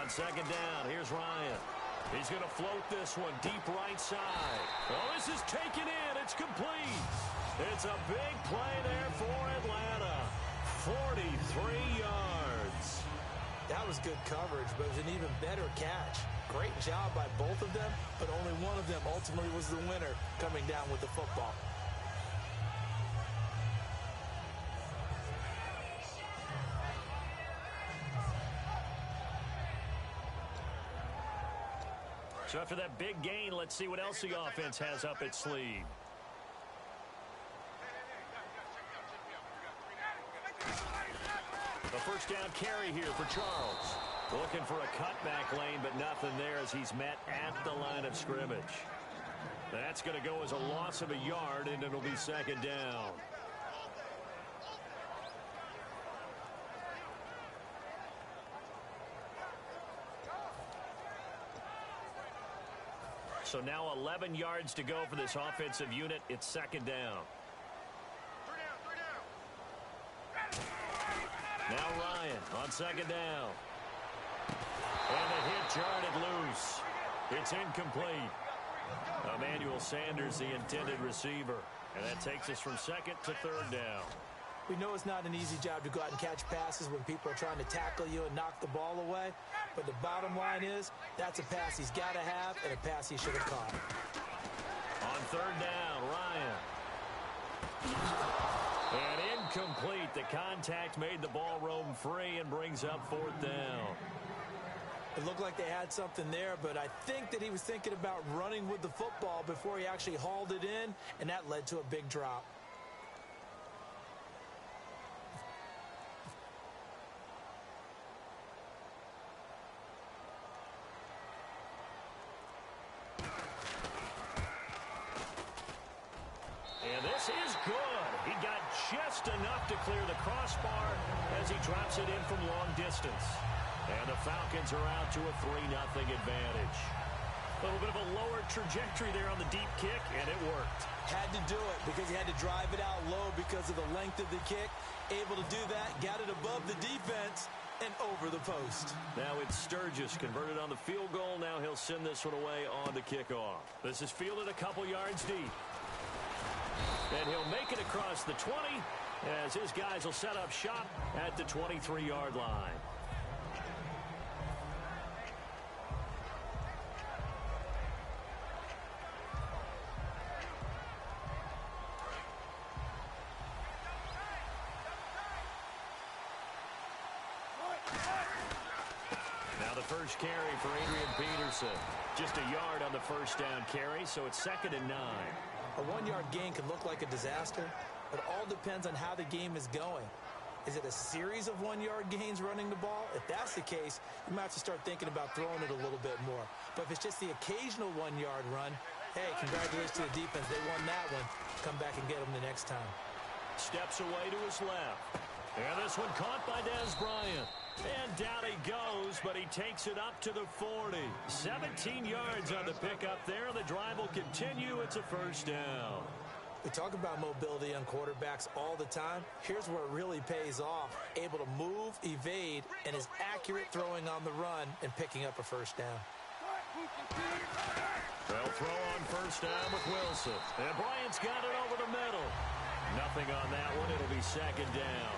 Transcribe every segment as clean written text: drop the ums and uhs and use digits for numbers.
On second down, here's Ryan. He's going to float this one deep right side. Oh, this is taken in. It's complete. It's a big play there for Atlanta. 43 yards. That was good coverage, but it was an even better catch. Great job by both of them, but only one of them ultimately was the winner coming down with the football. So after that big gain, let's see what else the offense has up its sleeve. A first down carry here for Charles. Looking for a cutback lane, but nothing there as he's met at the line of scrimmage. That's going to go as a loss of a yard, and it'll be second down. So now 11 yards to go for this offensive unit. It's second down. Now Ryan on second down. And the hit jarred loose. It's incomplete. Emmanuel Sanders, the intended receiver. And that takes us from second to third down. We know it's not an easy job to go out and catch passes when people are trying to tackle you and knock the ball away. But the bottom line is, that's a pass he's got to have and a pass he should have caught. On third down, Ryan. And incomplete. The contact made the ball roam free and brings up fourth down. It looked like they had something there, but I think that he was thinking about running with the football before he actually hauled it in, and that led to a big drop. And this is good. He got just enough to clear the crossbar as he drops it in from long distance. And the Falcons are out to a 3-0 advantage. A little bit of a lower trajectory there on the deep kick, and it worked. Had to do it because he had to drive it out low because of the length of the kick. Able to do that, got it above the defense and over the post. Now it's Sturgis converted on the field goal. Now he'll send this one away on the kickoff. This is fielded a couple yards deep. And he'll make it across the 20 as his guys will set up shop at the 23-yard line. Now the first carry for Adrian Peterson. Just a yard on the first down carry, so it's 2nd and 9. A 1-yard gain can look like a disaster, but it all depends on how the game is going. Is it a series of 1-yard gains running the ball? If that's the case, you might have to start thinking about throwing it a little bit more. But if it's just the occasional 1-yard run, hey, congratulations to the defense. They won that one. Come back and get them the next time. Steps away to his left. And this one caught by Dez Bryant. And down he goes, but he takes it up to the 40. 17 yards on the pickup there. The drive will continue. It's a first down. We talk about mobility on quarterbacks all the time. Here's where it really pays off. Able to move, evade, and is accurate throwing on the run and picking up a first down. They'll throw on first down with Wilson. And Bryant's got it over the middle. Nothing on that one. It'll be second down.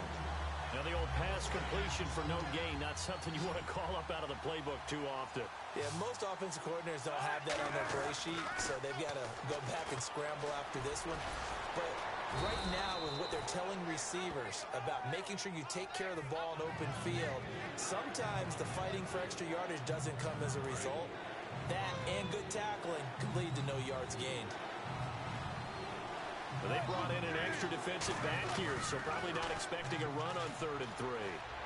Now the old pass completion for no gain, not something you want to call up out of the playbook too often. Yeah, most offensive coordinators don't have that on their play sheet, so they've got to go back and scramble after this one. But right now, with what they're telling receivers about making sure you take care of the ball in open field, sometimes the fighting for extra yardage doesn't come as a result. That and good tackling could lead to no yards gained. Well, they brought in an extra defensive back here, so probably not expecting a run on 3rd and 3.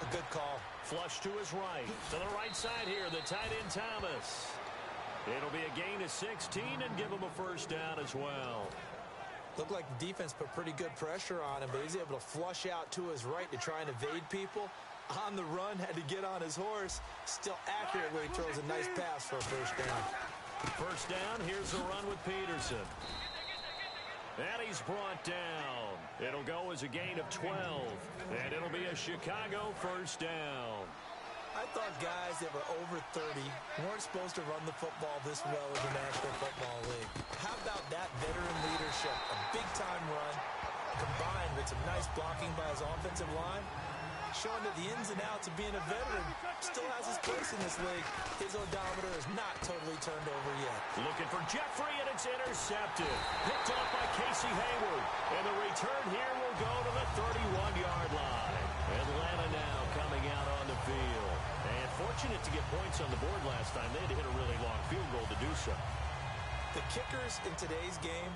A good call. Flush to his right. To the right side here, the tight end Thomas. It'll be a gain of 16 and give him a first down as well. Looked like the defense put pretty good pressure on him, but he's able to flush out to his right to try and evade people. On the run, had to get on his horse. Still accurately throws a nice pass for a first down. First down, here's the run with Peterson. And he's brought down. It'll go as a gain of 12. And it'll be a Chicago first down. I thought guys that were over 30 weren't supposed to run the football this well in the National Football League. How about that veteran leadership? A big-time run combined with some nice blocking by his offensive line, showing that the ins and outs of being a veteran still has his place in this league. His odometer is not totally turned over yet. Looking for Jeffrey, and it's intercepted. Picked off by Casey Hayward. And the return here will go to the 31-yard line. Atlanta now coming out on the field. And fortunate to get points on the board last time. They had to hit a really long field goal to do so. The kickers in today's game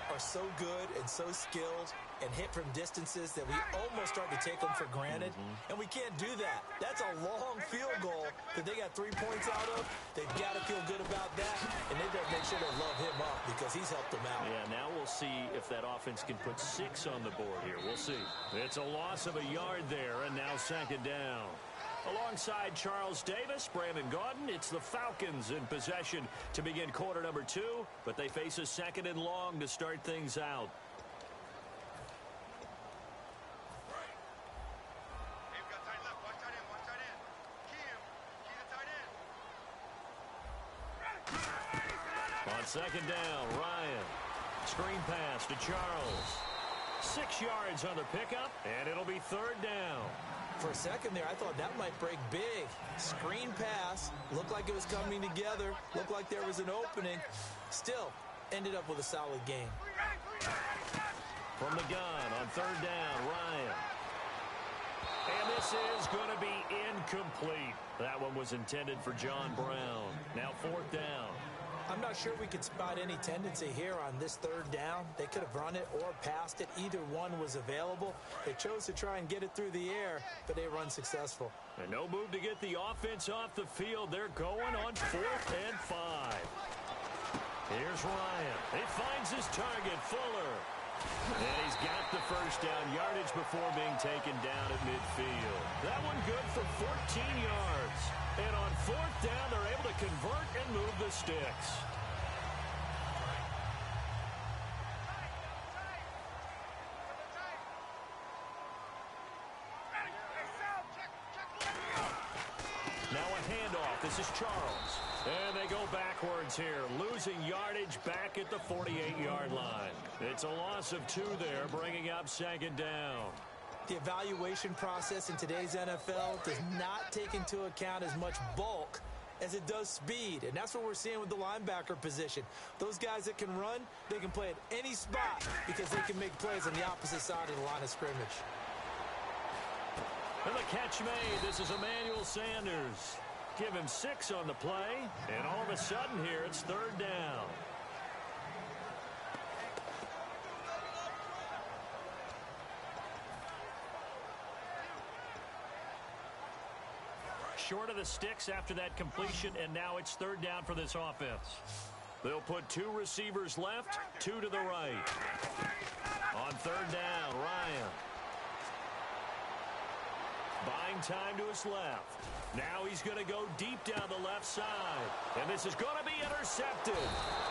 are so good and so skilled and hit from distances that we almost start to take them for granted. And we can't do that. That's a long field goal that they got 3 points out of. They've got to feel good about that, and they better make sure they love him up because he's helped them out. Yeah, now we'll see if that offense can put 6 on the board here. We'll see. It's a loss of a yard there, and now second down. Alongside Charles Davis, Brandon Gaudin, it's the Falcons in possession to begin quarter number 2, but they face a second and long to start things out. On second down, Ryan. Screen pass to Charles. 6 yards on the pickup, and it'll be third down. For a second there, I thought that might break big. Screen pass. Looked like it was coming together. Looked like there was an opening. Still, ended up with a solid game. From the gun on third down, Ryan. And this is going to be incomplete. That one was intended for John Brown. Now fourth down. I'm not sure we could spot any tendency here on this third down. They could have run it or passed it. Either one was available. They chose to try and get it through the air, but they were unsuccessful. And no move to get the offense off the field. They're going on 4th and 5. Here's Ryan. He finds his target, Fuller. And he's got the first down yardage before being taken down at midfield. That one good for 14 yards. And on fourth down, they're able to convert and move the sticks. Now a handoff. This is Charles. And they go backwards here, losing yardage back at the 48-yard line. It's a loss of 2 there, bringing up second down. The evaluation process in today's NFL does not take into account as much bulk as it does speed, and that's what we're seeing with the linebacker position. Those guys that can run, they can play at any spot because they can make plays on the opposite side of the line of scrimmage. And the catch made. This is Emmanuel Sanders. Give him 6 on the play, and all of a sudden here it's third down. Short of the sticks after that completion, and now it's third down for this offense. They'll put 2 receivers left, 2 to the right. On third down, Ryan. Buying time to his left. Now he's going to go deep down the left side. And this is going to be intercepted.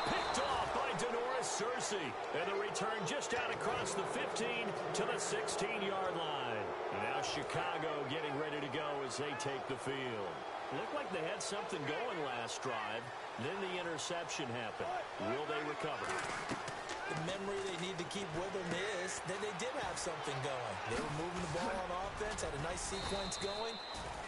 Picked off by Denoris Searcy. And the return just out across the 15 to the 16-yard line. And now Chicago getting ready to go as they take the field. Looked like they had something going last drive. Then the interception happened. Will they recover? The memory they need to keep with them is that they did have something going. They were moving the ball on offense, had a nice sequence going.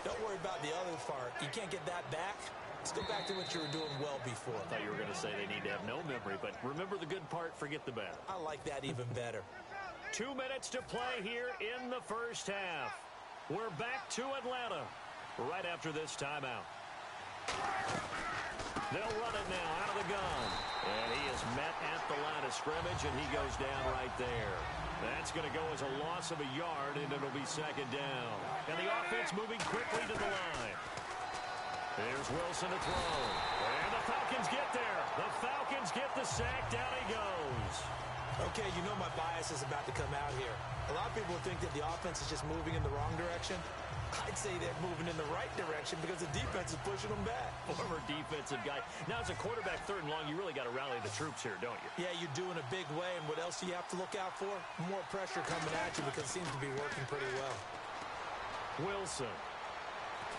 Don't worry about the other part. You can't get that back. Let's go back to what you were doing well before. I thought you were going to say they need to have no memory, but remember the good part, forget the bad. I like that even better. 2 minutes to play here in the first half. We're back to Atlanta right after this timeout. They'll run it now out of the gun. And he is met at the line of scrimmage, and he goes down right there. That's going to go as a loss of a yard, and it'll be second down. And the offense moving quickly to the line. There's Wilson to throw. And the Falcons get there. The Falcons get the sack. Down he goes. Okay, you know my bias is about to come out here. A lot of people think that the offense is just moving in the wrong direction. I'd say they're moving in the right direction because the defense is pushing them back. Former defensive guy. Now, as a quarterback, third and long, you really got to rally the troops here, don't you? Yeah, you're doing a big way, and what else do you have to look out for? More pressure coming at you because it seems to be working pretty well. Wilson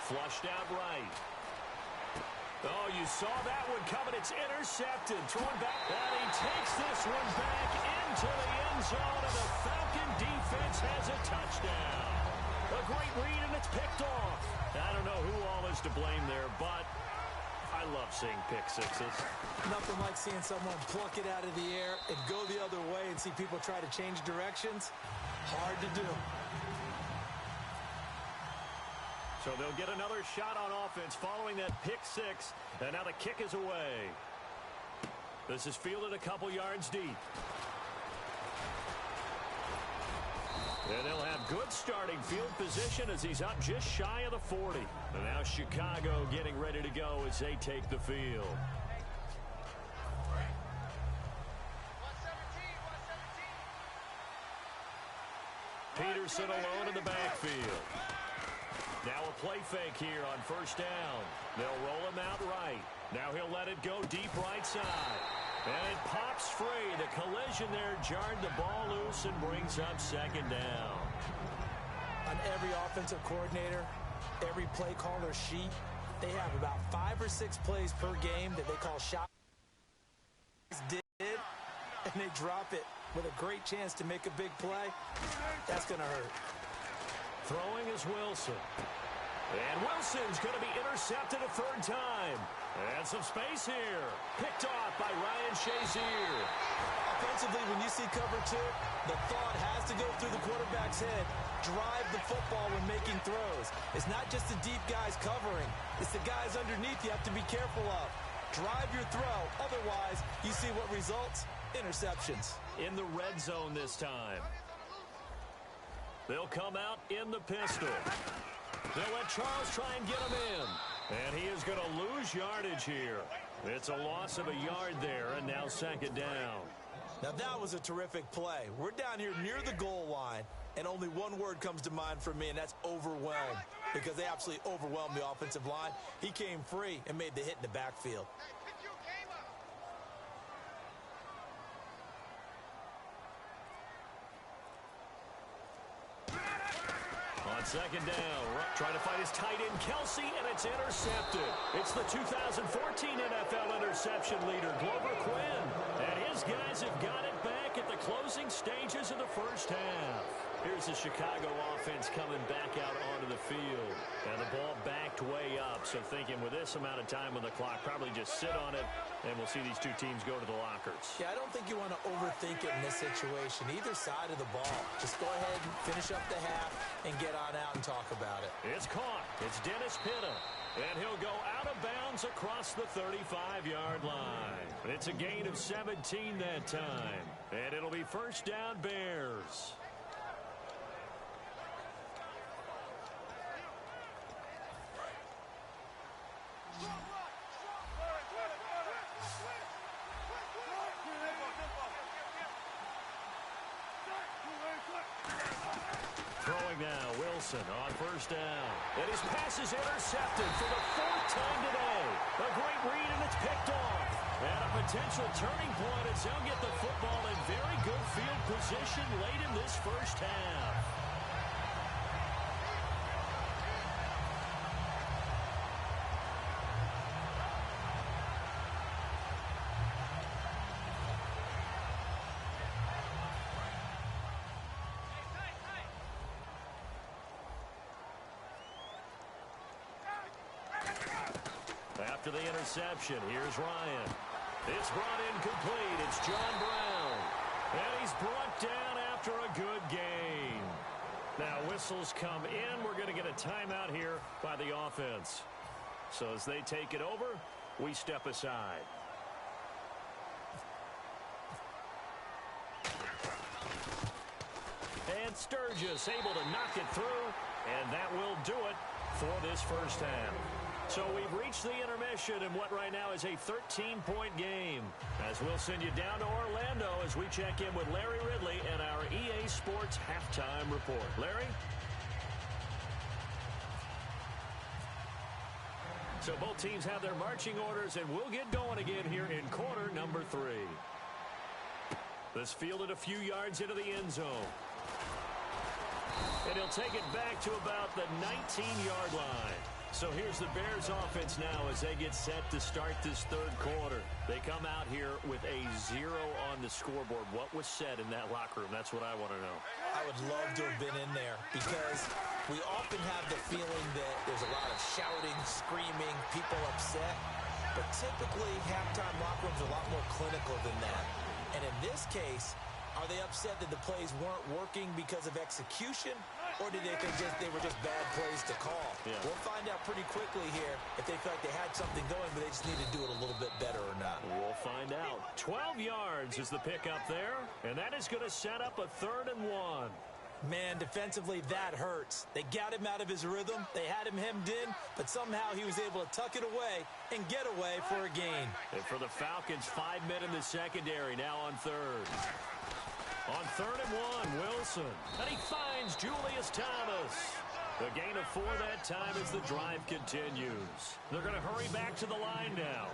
Flushed out right. Oh, you saw that one coming. It's intercepted. Throwing back. And he takes this one back into the end zone, and the Falcon defense has a touchdown. A great read, and it's picked off. I don't know who all is to blame there, but I love seeing pick sixes. Nothing like seeing someone pluck it out of the air and go the other way and see people try to change directions. Hard to do. So they'll get another shot on offense following that pick six. And now the kick is away. This is fielded a couple yards deep. And they'll have good starting field position as he's up just shy of the 40. And now Chicago getting ready to go as they take the field. Peterson alone in the backfield. Now a play fake here on first down. They'll roll him out right. Now he'll let it go deep right side. And it pops free. The collision there jarred the ball loose and brings up second down. On every offensive coordinator, every play caller sheet, they have about 5 or 6 plays per game that they call shot. And they drop it with a great chance to make a big play. That's going to hurt. Throwing is Wilson. And Wilson's going to be intercepted a third time. And some space here. Picked off by Ryan Shazier. Offensively, when you see cover 2, the thought has to go through the quarterback's head. Drive the football when making throws. It's not just the deep guys covering. It's the guys underneath you have to be careful of. Drive your throw. Otherwise, you see what results? Interceptions. In the red zone this time. They'll come out in the pistol. They'll let Charles try and get him in. And he is going to lose yardage here. It's a loss of a yard there, and now second down. Now that was a terrific play. We're down here near the goal line, and only one word comes to mind for me, and that's overwhelmed. Because they absolutely overwhelmed the offensive line. He came free and made the hit in the backfield. On second down, trying to find his tight end, Kelsey, and it's intercepted. It's the 2014 NFL interception leader, Glover Quinn. And his guys have got it back at the closing stages of the first half. Here's the Chicago offense coming back out onto the field. And the ball backed way up, so thinking with this amount of time on the clock, probably just sit on it, and we'll see these two teams go to the lockers. Yeah, I don't think you want to overthink it in this situation, either side of the ball. Just go ahead and finish up the half and get on out and talk about it. It's caught. It's Dennis Pitta. And he'll go out of bounds across the 35-yard line. It's a gain of 17 that time. And it'll be first down, Bears. Throwing now, Wilson on first down. And his pass is intercepted for the 4th time today. A great read, and it's picked off. And a potential turning point as they'll get the football in very good field position late in this first half. After the interception, here's Ryan. It's brought in complete. It's John Brown. And he's brought down after a good gain. Now whistles come in. We're going to get a timeout here by the offense. So as they take it over, we step aside. And Sturgis able to knock it through. And that will do it for this first half. So we've reached the intermission in what right now is a 13-point game. As we'll send you down to Orlando as we check in with Larry Ridley and our EA Sports Halftime Report. Larry? So both teams have their marching orders, and we'll get going again here in quarter number 3. This fielded a few yards into the end zone. And he'll take it back to about the 19-yard line. So here's the Bears offense now as they get set to start this third quarter. They come out here with a 0 on the scoreboard. What was said in that locker room? That's what I want to know. I would love to have been in there because we often have the feeling that there's a lot of shouting, screaming, people upset. But typically, halftime locker rooms are a lot more clinical than that. And in this case, are they upset that the plays weren't working because of execution? Or did they think they were just bad plays to call? Yeah. We'll find out pretty quickly here if they felt like they had something going, but they just need to do it a little bit better or not. We'll find out. 12 yards is the pickup there, and that is going to set up a 3rd and 1. Man, defensively, that hurts. They got him out of his rhythm. They had him hemmed in, but somehow he was able to tuck it away and get away for a gain. And for the Falcons, 5 men in the secondary now on 3rd. On 3rd and 1, Wilson. And he finds Julius Thomas. A gain of 4 that time as the drive continues. They're going to hurry back to the line now.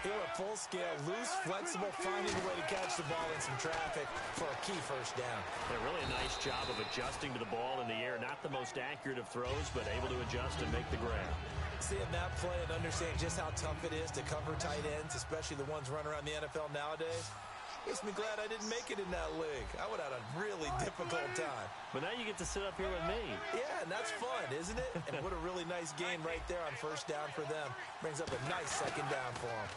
They were full scale, loose, flexible, finding a way to catch the ball in some traffic for a key first down. Really a nice job of adjusting to the ball in the air. Not the most accurate of throws, but able to adjust and make the grab. Seeing that play and understanding just how tough it is to cover tight ends, especially the ones running around the NFL nowadays, makes me glad I didn't make it in that league. I would have had a really difficult time. But now you get to sit up here with me. Yeah, and that's fun, isn't it? And what a really nice gain right there on first down for them. Brings up a nice 2nd down for them.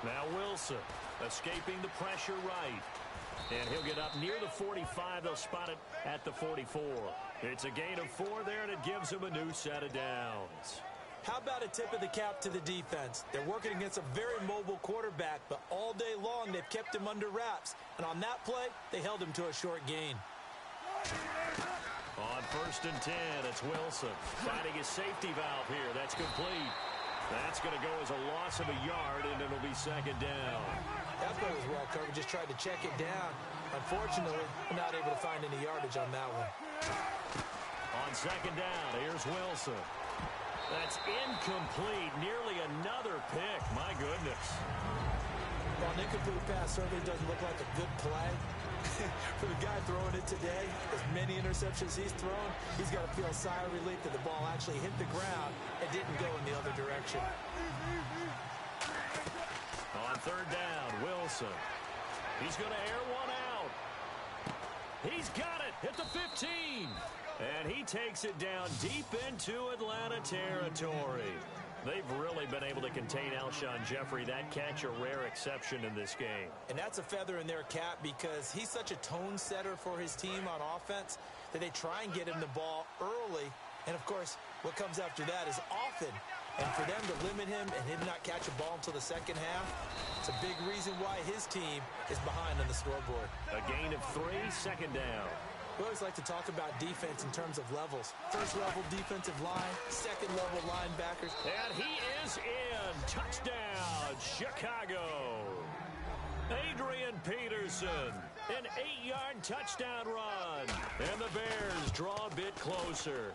Now Wilson escaping the pressure right. And he'll get up near the 45. They'll spot it at the 44. It's a gain of 4 there, and it gives him a new set of downs. How about a tip of the cap to the defense? They're working against a very mobile quarterback, but all day long they've kept him under wraps. And on that play, they held him to a short gain. On 1st and 10, it's Wilson finding his safety valve here. That's complete. That's going to go as a loss of a yard, and it'll be 2nd down. That play was well covered. Just tried to check it down. Unfortunately, not able to find any yardage on that one. On 2nd down, here's Wilson. That's incomplete. Nearly another pick. My goodness. While an incomplete pass certainly doesn't look like a good play, for the guy throwing it today, as many interceptions he's thrown, he's got to feel a sigh of relief that the ball actually hit the ground and didn't go in the other direction. On 3rd down, Wilson. He's going to air one out. He's got it at the 15. And he takes it down deep into Atlanta territory. They've really been able to contain Alshon Jeffrey. That catch a rare exception in this game. And that's a feather in their cap because he's such a tone setter for his team on offense that they try and get him the ball early. And, of course, what comes after that is often. And for them to limit him and him not catch a ball until the 2nd half, it's a big reason why his team is behind on the scoreboard. A gain of 3, 2nd down. We always like to talk about defense in terms of levels. 1st level defensive line, 2nd level linebackers. And he is in. Touchdown, Chicago. Adrian Peterson, an 8-yard touchdown run. And the Bears draw a bit closer.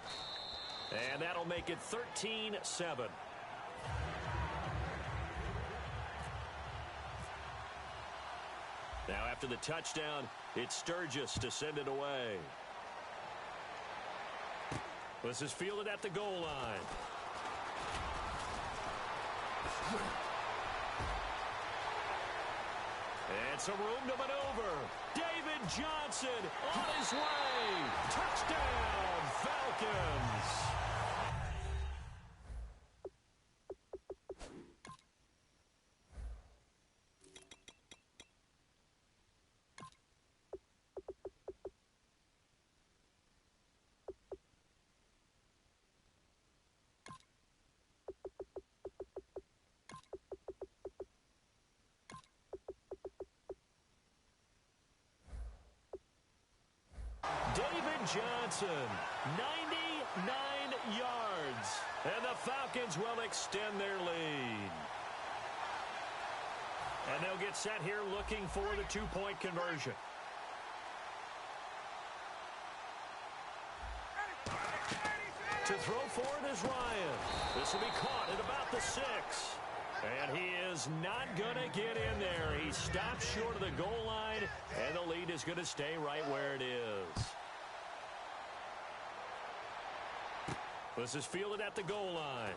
And that'll make it 13-7. Now after the touchdown, it's Sturgis to send it away. This is fielded at the goal line. And some room to maneuver. David Johnson on his way. Touchdown, Falcons. Johnson, 99 yards, and the Falcons will extend their lead. And they'll get set here looking for the 2-point conversion. To throw for it is Ryan. This will be caught at about the 6. And he is not going to get in there. He stops short of the goal line, and the lead is going to stay right where it is. This is fielded at the goal line.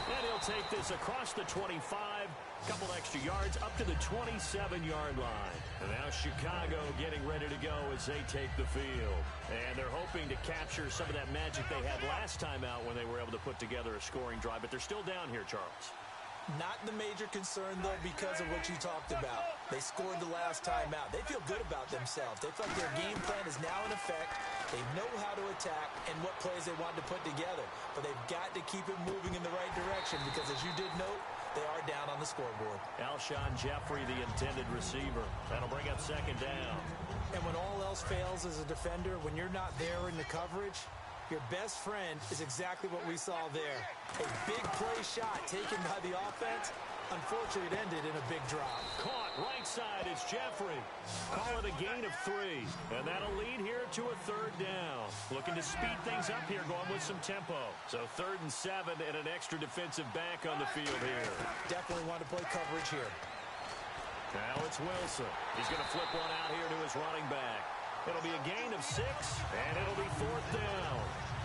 And he'll take this across the 25, couple extra yards up to the 27-yard line. And now Chicago getting ready to go as they take the field. And they're hoping to capture some of that magic they had last time out when they were able to put together a scoring drive. But they're still down here, Charles. Not the major concern, though, because of what you talked about. They scored the last time out. They feel good about themselves. They feel like their game plan is now in effect. They know how to attack and what plays they want to put together. But they've got to keep it moving in the right direction because, as you did note, they are down on the scoreboard. Alshon Jeffrey, the intended receiver. That'll bring up second down. And when all else fails as a defender, when you're not there in the coverage, your best friend is exactly what we saw there. A big play shot taken by the offense. Unfortunately, it ended in a big drop. Caught right side is Jeffrey. Call it a gain of 3. And that'll lead here to a third down. Looking to speed things up here, going with some tempo. So 3rd and 7 and an extra defensive back on the field here. Definitely want to play coverage here. Now it's Wilson. He's going to flip one out here to his running back. It'll be a gain of 6, and it'll be 4th down.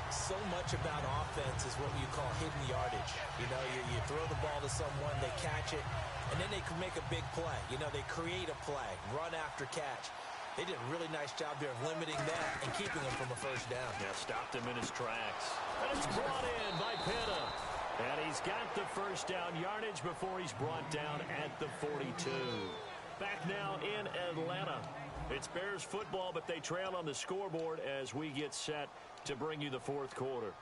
So much about offense is what you call hidden yardage. You know, you throw the ball to someone, they catch it, and then they can make a big play. You know, they create a play, run after catch. They did a really nice job there of limiting that and keeping him from a first down. Yeah, stopped him in his tracks. And it's brought in by Pitta. And he's got the first down yardage before he's brought down at the 42. Back now in Atlanta. It's Bears football, but they trail on the scoreboard as we get set to bring you the 4th quarter.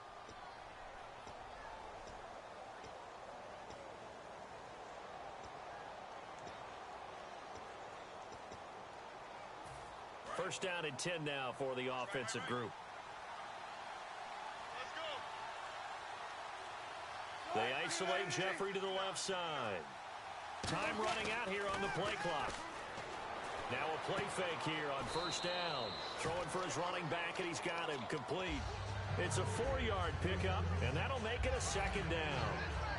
First down and 10 now for the offensive group. They isolate Jeffrey to the left side. Time running out here on the play clock. Now a play fake here on first down. Throwing for his running back, and he's got him complete. It's a 4-yard pickup, and that'll make it a second down.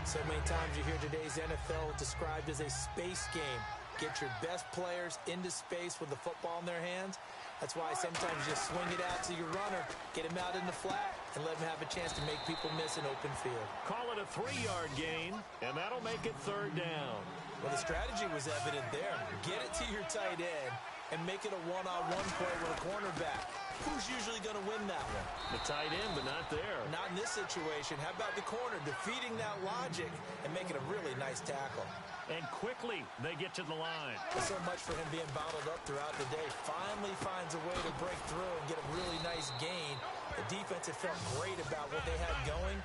So many times you hear today's NFL described as a space game. Get your best players into space with the football in their hands. That's why sometimes you just swing it out to your runner, get him out in the flat, and let him have a chance to make people miss an open field. Call it a 3-yard gain, and that'll make it 3rd down. Well, the strategy was evident there. Get it to your tight end and make it a one-on-one play with a cornerback. Who's usually going to win that one? The tight end, but not there. Not in this situation. How about the corner defeating that logic and making a really nice tackle? And quickly they get to the line. So much for him being bottled up throughout the day. Finally finds a way to break through and get a really nice gain. The defense had felt great about what they had going.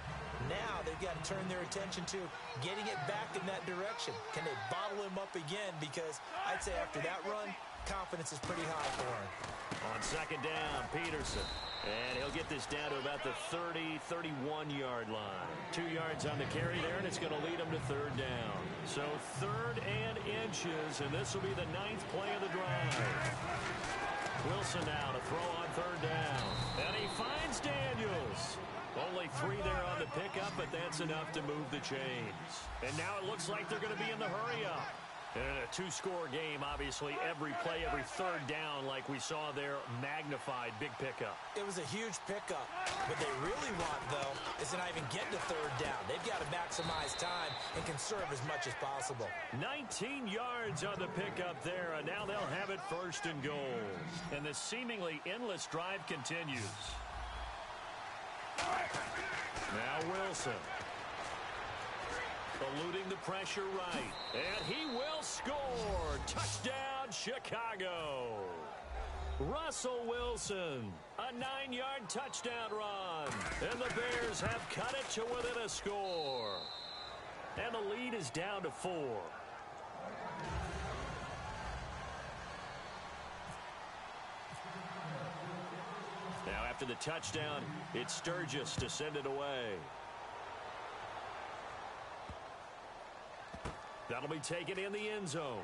Now they've got to turn their attention to getting it back in that direction. Can they bottle him up again? Because I'd say after that run, confidence is pretty high for him. On second down, Peterson. And he'll get this down to about the 30, 31-yard line. 2 yards on the carry there, and it's going to lead him to 3rd down. So 3rd and inches, and this will be the 9th play of the drive. Wilson now to throw on 3rd down. And he finds Daniels. Only 3 there on the pickup, but that's enough to move the chains. And now it looks like they're going to be in the hurry-up. And in a 2-score game, obviously, every play, every 3rd down, like we saw there, magnified, big pickup. It was a huge pickup. What they really want, though, is to not even get to 3rd down. They've got to maximize time and conserve as much as possible. 19 yards on the pickup there, and now they'll have it 1st and goal. And the seemingly endless drive continues. Now Wilson. Eluding the pressure right. And he will score. Touchdown, Chicago. Russell Wilson. A 9-yard touchdown run. And the Bears have cut it to within a score. And the lead is down to 4. Now after the touchdown, it's Sturgis to send it away. That'll be taken in the end zone.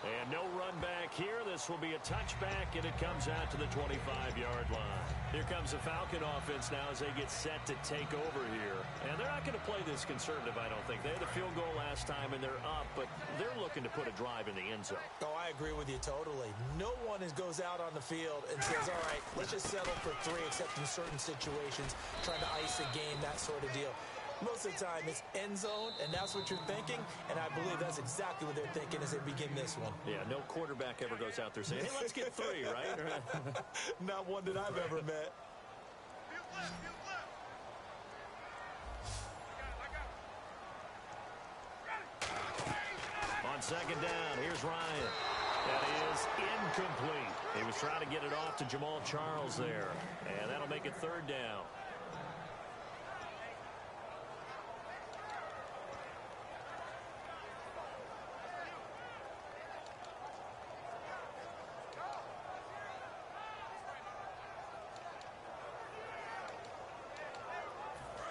And no run back here. This will be a touchback, and it comes out to the 25-yard line. Here comes the Falcon offense now as they get set to take over here. And they're not going to play this conservative, I don't think. They had a field goal last time, and they're up, but they're looking to put a drive in the end zone. Oh, I agree with you totally. No one goes out on the field and says, all right, let's just settle for 3, except in certain situations, trying to ice a game, that sort of deal. Most of the time, it's end zone, and that's what you're thinking, and I believe that's exactly what they're thinking as they begin this one. Yeah, no quarterback ever goes out there saying, hey, let's get 3, right? Not one that I've ever met. On second down, here's Ryan. That is incomplete. He was trying to get it off to Jamal Charles there, and that'll make it 3rd down.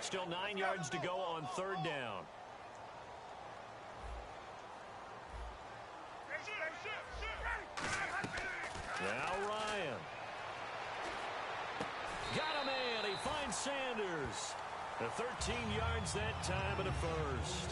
Still 9 yards to go on 3rd down. Now Ryan. Got a man. He finds Sanders. The 13 yards that time and a first.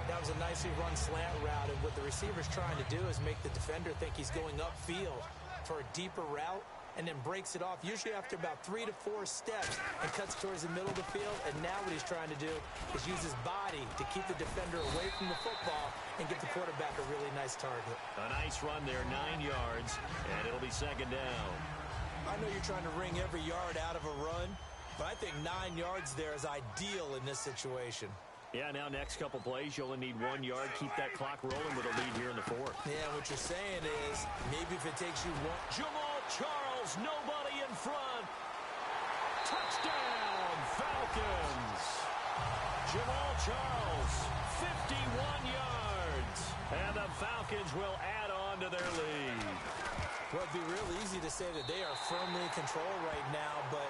That was a nicely run slant route, and what the receiver's trying to do is make the defender think he's going upfield for a deeper route, and then breaks it off, usually after about 3 to 4 steps, and cuts towards the middle of the field. And now what he's trying to do is use his body to keep the defender away from the football and give the quarterback a really nice target. A nice run there, 9 yards, and it'll be 2nd down. I know you're trying to wring every yard out of a run, but I think 9 yards there is ideal in this situation. Yeah, now next couple plays, you only need 1 yard. Keep that clock rolling with a lead here in the 4th. Yeah, what you're saying is maybe if it takes you one... Jamal Charles, nobody in front. Touchdown, Falcons. Jamal Charles, 51 yards. And the Falcons will add on to their lead. Well, it'd be real easy to say that they are firmly in control right now, but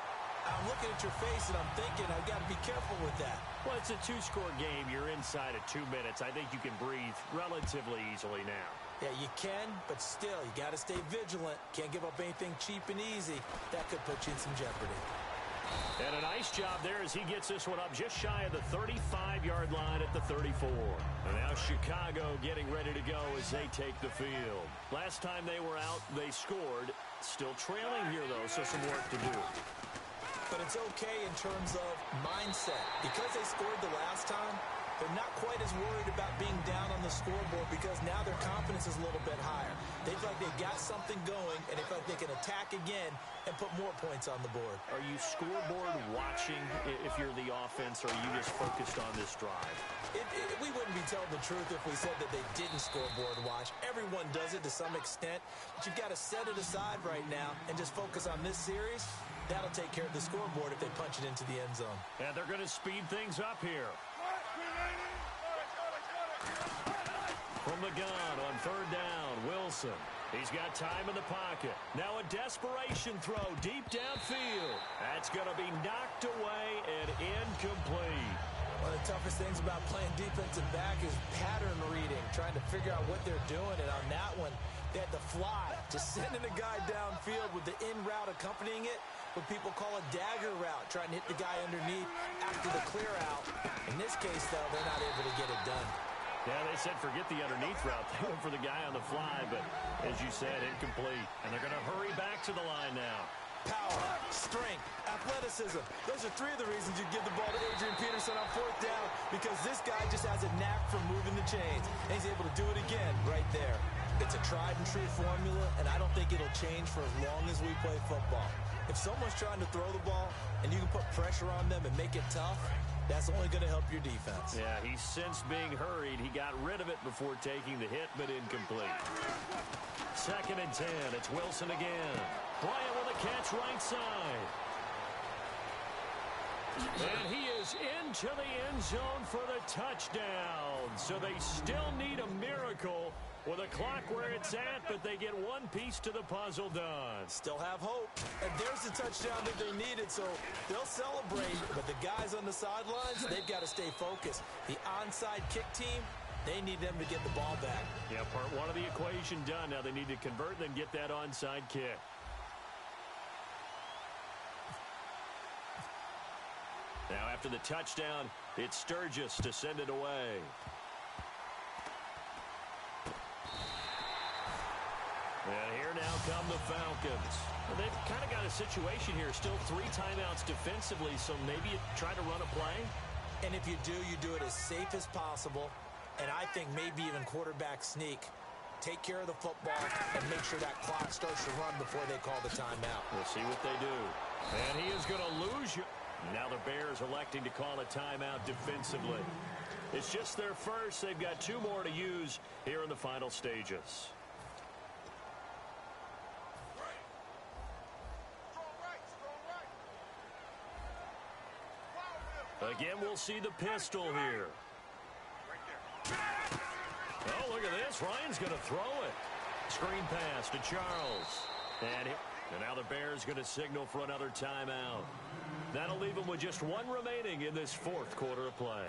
I'm looking at your face and I'm thinking I've got to be careful with that. Well, it's a 2-score game. You're inside of 2 minutes. I think you can breathe relatively easily now. Yeah, you can, but still, you got to stay vigilant. Can't give up anything cheap and easy. That could put you in some jeopardy. And a nice job there as he gets this one up just shy of the 35-yard line at the 34. And now Chicago getting ready to go as they take the field. Last time they were out, they scored. Still trailing here, though, so some work to do. But it's okay in terms of mindset. Because they scored the last time, they're not quite as worried about being down on the scoreboard because now their confidence is a little bit higher. They feel like they've got something going, and they feel like they can attack again and put more points on the board. Are you scoreboard watching if you're the offense, or are you just focused on this drive? We wouldn't be telling the truth if we said that they didn't scoreboard watch. Everyone does it to some extent, but you've got to set it aside right now and just focus on this series. That'll take care of the scoreboard if they punch it into the end zone. And they're going to speed things up here. From the gun on 3rd down, Wilson. He's got time in the pocket. Now a desperation throw deep downfield. That's going to be knocked away and incomplete. One of the toughest things about playing defensive back is pattern reading, trying to figure out what they're doing. And on that one, they had to fly, just sending a guy downfield with the in route accompanying it, what people call a dagger route, trying to hit the guy underneath after the clear out. In this case, though, they're not able to get it done. Yeah, they said forget the underneath route. They went for the guy on the fly, but as you said, incomplete. And they're going to hurry back to the line now. Power, strength, athleticism. Those are 3 of the reasons you give the ball to Adrian Peterson on 4th down, because this guy just has a knack for moving the chains, and he's able to do it again right there. It's a tried and true formula, and I don't think it'll change for as long as we play football. If someone's trying to throw the ball and you can put pressure on them and make it tough, that's only going to help your defense. Yeah, he's since being hurried. He got rid of it before taking the hit, but incomplete. 2nd and 10. It's Wilson again. Bryant with a catch right side. And he is into the end zone for the touchdown. So they still need a miracle with a clock where it's at, but they get one piece to the puzzle done. Still have hope. And there's the touchdown that they needed, so they'll celebrate. But the guys on the sidelines, they've got to stay focused. The onside kick team, They need them to get the ball back. Yeah, part one of the equation done. Now they need to convert and then get that onside kick. Now after the touchdown, it's Sturgis to send it away. And here now come the Falcons. Well, they've kind of got a situation here. Still 3 timeouts defensively, so maybe you try to run a play. And if you do it as safe as possible. And I think maybe even quarterback sneak. Take care of the football and make sure that clock starts to run before they call the timeout. We'll see what they do. And he is going to lose you. Now the Bears electing to call a timeout defensively. It's just their first. They've got 2 more to use here in the final stages. Again, we'll see the pistol here. Oh, look at this. Ryan's going to throw it. Screen pass to Charles. And now the Bears going to signal for another timeout. That'll leave them with just 1 remaining in this 4th quarter of play.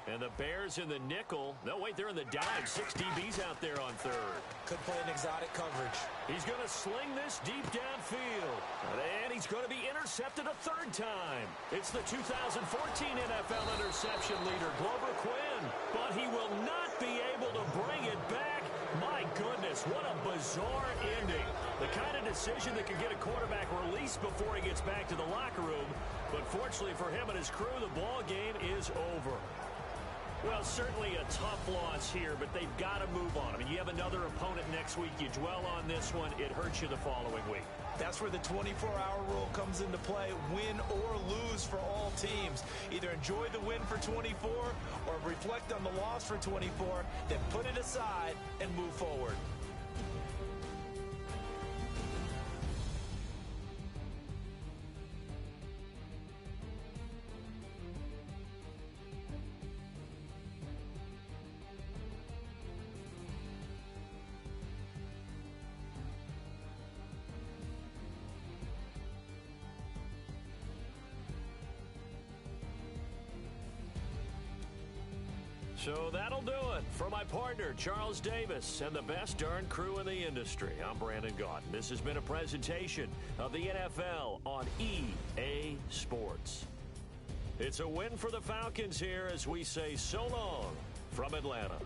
And the Bears in the nickel. No, wait, they're in the dime. 6 DBs out there on 3rd. Could play an exotic coverage. He's going to sling this deep downfield. And he's going to be intercepted a 3rd time. It's the 2014 NFL interception leader, Glover Quinn. But he will not be able to bring it back. My goodness, what a bizarre ending. The kind of decision that could get a quarterback released before he gets back to the locker room. But fortunately for him and his crew, the ball game is over. Well, certainly a tough loss here, but they've got to move on. I mean, you have another opponent next week. You dwell on this one, it hurts you the following week. That's where the 24-hour rule comes into play, win or lose for all teams. Either enjoy the win for 24 or reflect on the loss for 24, then put it aside and move forward. So that'll do it. For my partner, Charles Davis, and the best darn crew in the industry, I'm Brandon Gaudin. This has been a presentation of the NFL on EA Sports. It's a win for the Falcons here as we say so long from Atlanta.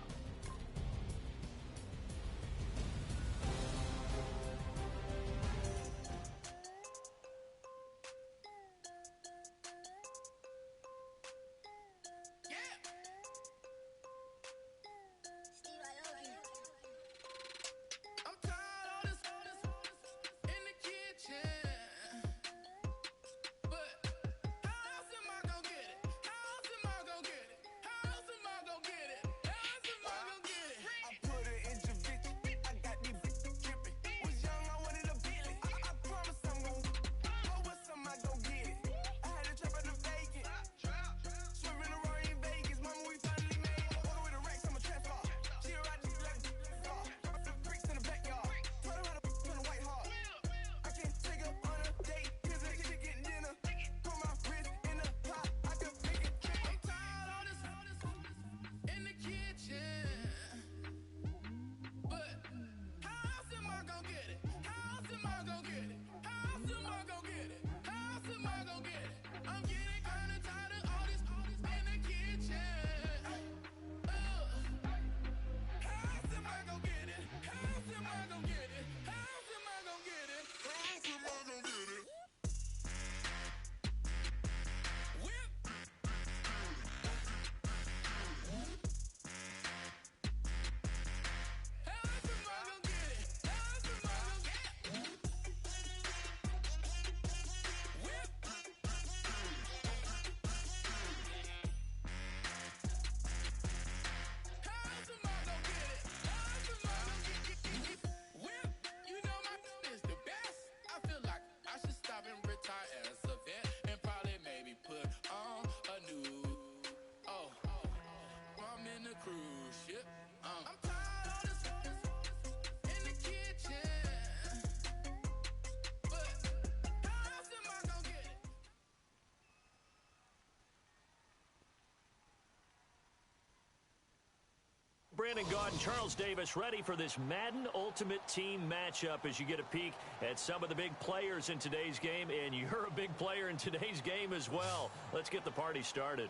Brandon Gaud and Charles Davis ready for this Madden Ultimate Team matchup as you get a peek at some of the big players in today's game, and you're a big player in today's game as well. Let's get the party started.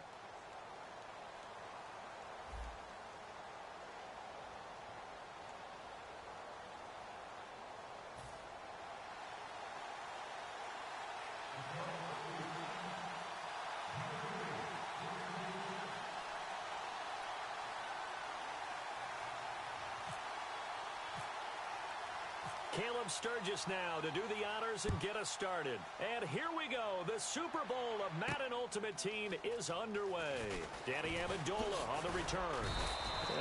Caleb Sturgis now to do the honors and get us started. And here we go. The Super Bowl of Madden Ultimate Team is underway. Danny Amendola on the return.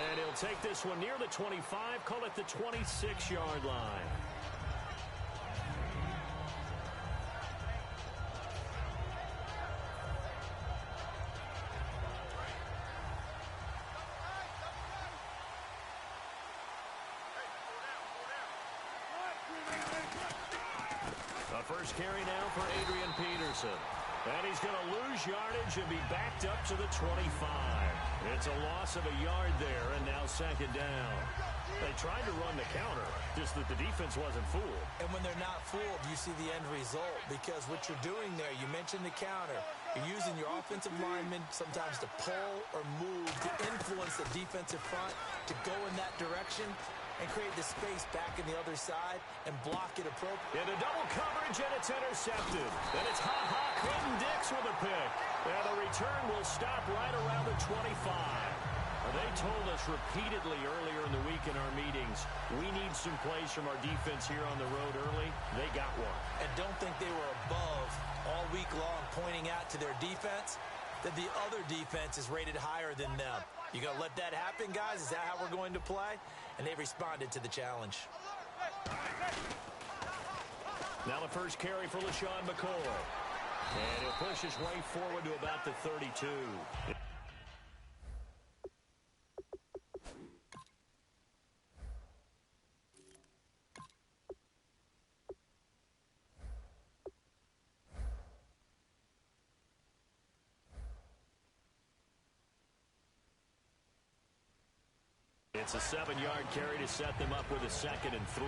And he'll take this one near the 25, call it the 26-yard line. First carry now for Adrian Peterson. And he's going to lose yardage and be backed up to the 25. It's a loss of a yard there, and now second down. They tried to run the counter, just that the defense wasn't fooled. And when they're not fooled, you see the end result, because what you're doing there, you mentioned the counter. You're using your offensive linemen sometimes to pull or move, to influence the defensive front, to go in that direction, and create the space back in the other side and block it appropriately. Into double coverage, and it's intercepted. And it's Quentin Dix with a pick. And the return will stop right around the 25. They told us repeatedly earlier in the week in our meetings, we need some plays from our defense here on the road early. They got one. And don't think they were above all week long pointing out to their defense that the other defense is rated higher than them. You going to let that happen, guys? Is that how we're going to play? And they responded to the challenge. Now the first carry for LaShawn McCoy. And he'll push his way forward to about the 32. It's a 7-yard carry to set them up with a 2nd and 3.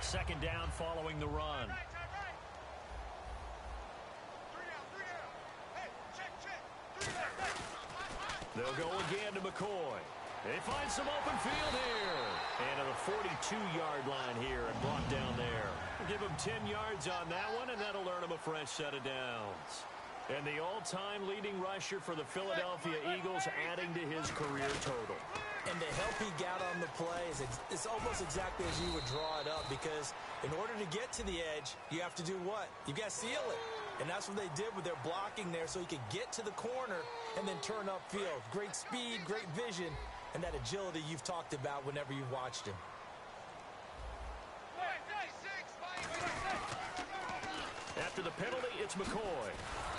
Second down following the run. They'll go again to McCoy. They find some open field here. And at the 42-yard line here and brought down there. Give him 10 yards on that one, and that'll earn him a fresh set of downs. And the all-time leading rusher for the Philadelphia Eagles, adding to his career total. And the help he got on the play is almost exactly as you would draw it up, because in order to get to the edge, you have to do what? You got to seal it. And that's what they did with their blocking there, so he could get to the corner and then turn upfield. Great speed, great vision, and that agility you've talked about whenever you've watched him. After the penalty, it's McCoy.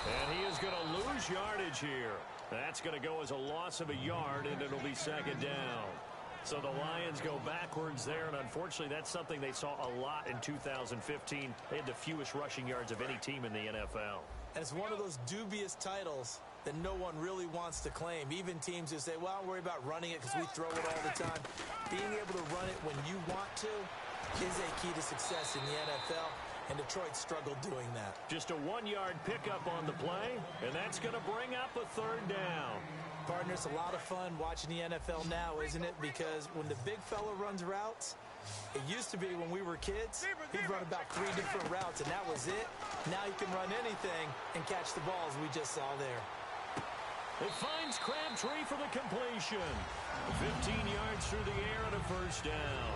And he is going to lose yardage here. That's going to go as a loss of a yard, and it'll be second down. So the Lions go backwards there, and unfortunately that's something they saw a lot in 2015. They had the fewest rushing yards of any team in the NFL. And it's one of those dubious titles that no one really wants to claim. Even teams who say, well, I'll worry about running it because we throw it all the time. Being able to run it when you want to is a key to success in the NFL, and Detroit struggled doing that. Just a 1-yard pickup on the play, and that's going to bring up a third down. Partner, it's a lot of fun watching the NFL now, isn't it? Because when the big fella runs routes, it used to be when we were kids, he'd run about 3 different routes, and that was it. Now he can run anything and catch the balls we just saw there. It finds Crabtree for the completion. 15 yards through the air and a first down.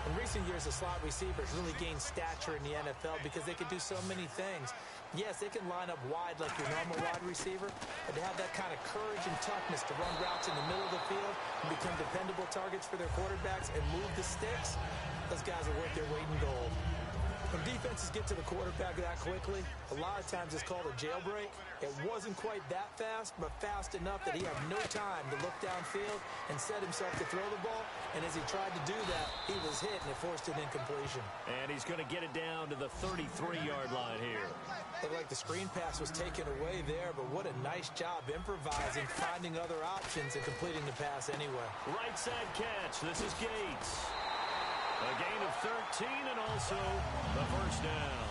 In recent years, the slot receivers really gained stature in the NFL because they can do so many things. Yes, they can line up wide like your normal wide receiver, but to have that kind of courage and toughness to run routes in the middle of the field and become dependable targets for their quarterbacks and move the sticks, those guys are worth their weight in gold. When defenses get to the quarterback that quickly, a lot of times it's called a jailbreak. It wasn't quite that fast, but fast enough that he had no time to look downfield and set himself to throw the ball. And as he tried to do that, he was hit, and it forced an incompletion. And he's going to get it down to the 33-yard line here. Looked like the screen pass was taken away there, but what a nice job improvising, finding other options, and completing the pass anyway. Right side catch. This is Gates. A gain of 13 and also the first down.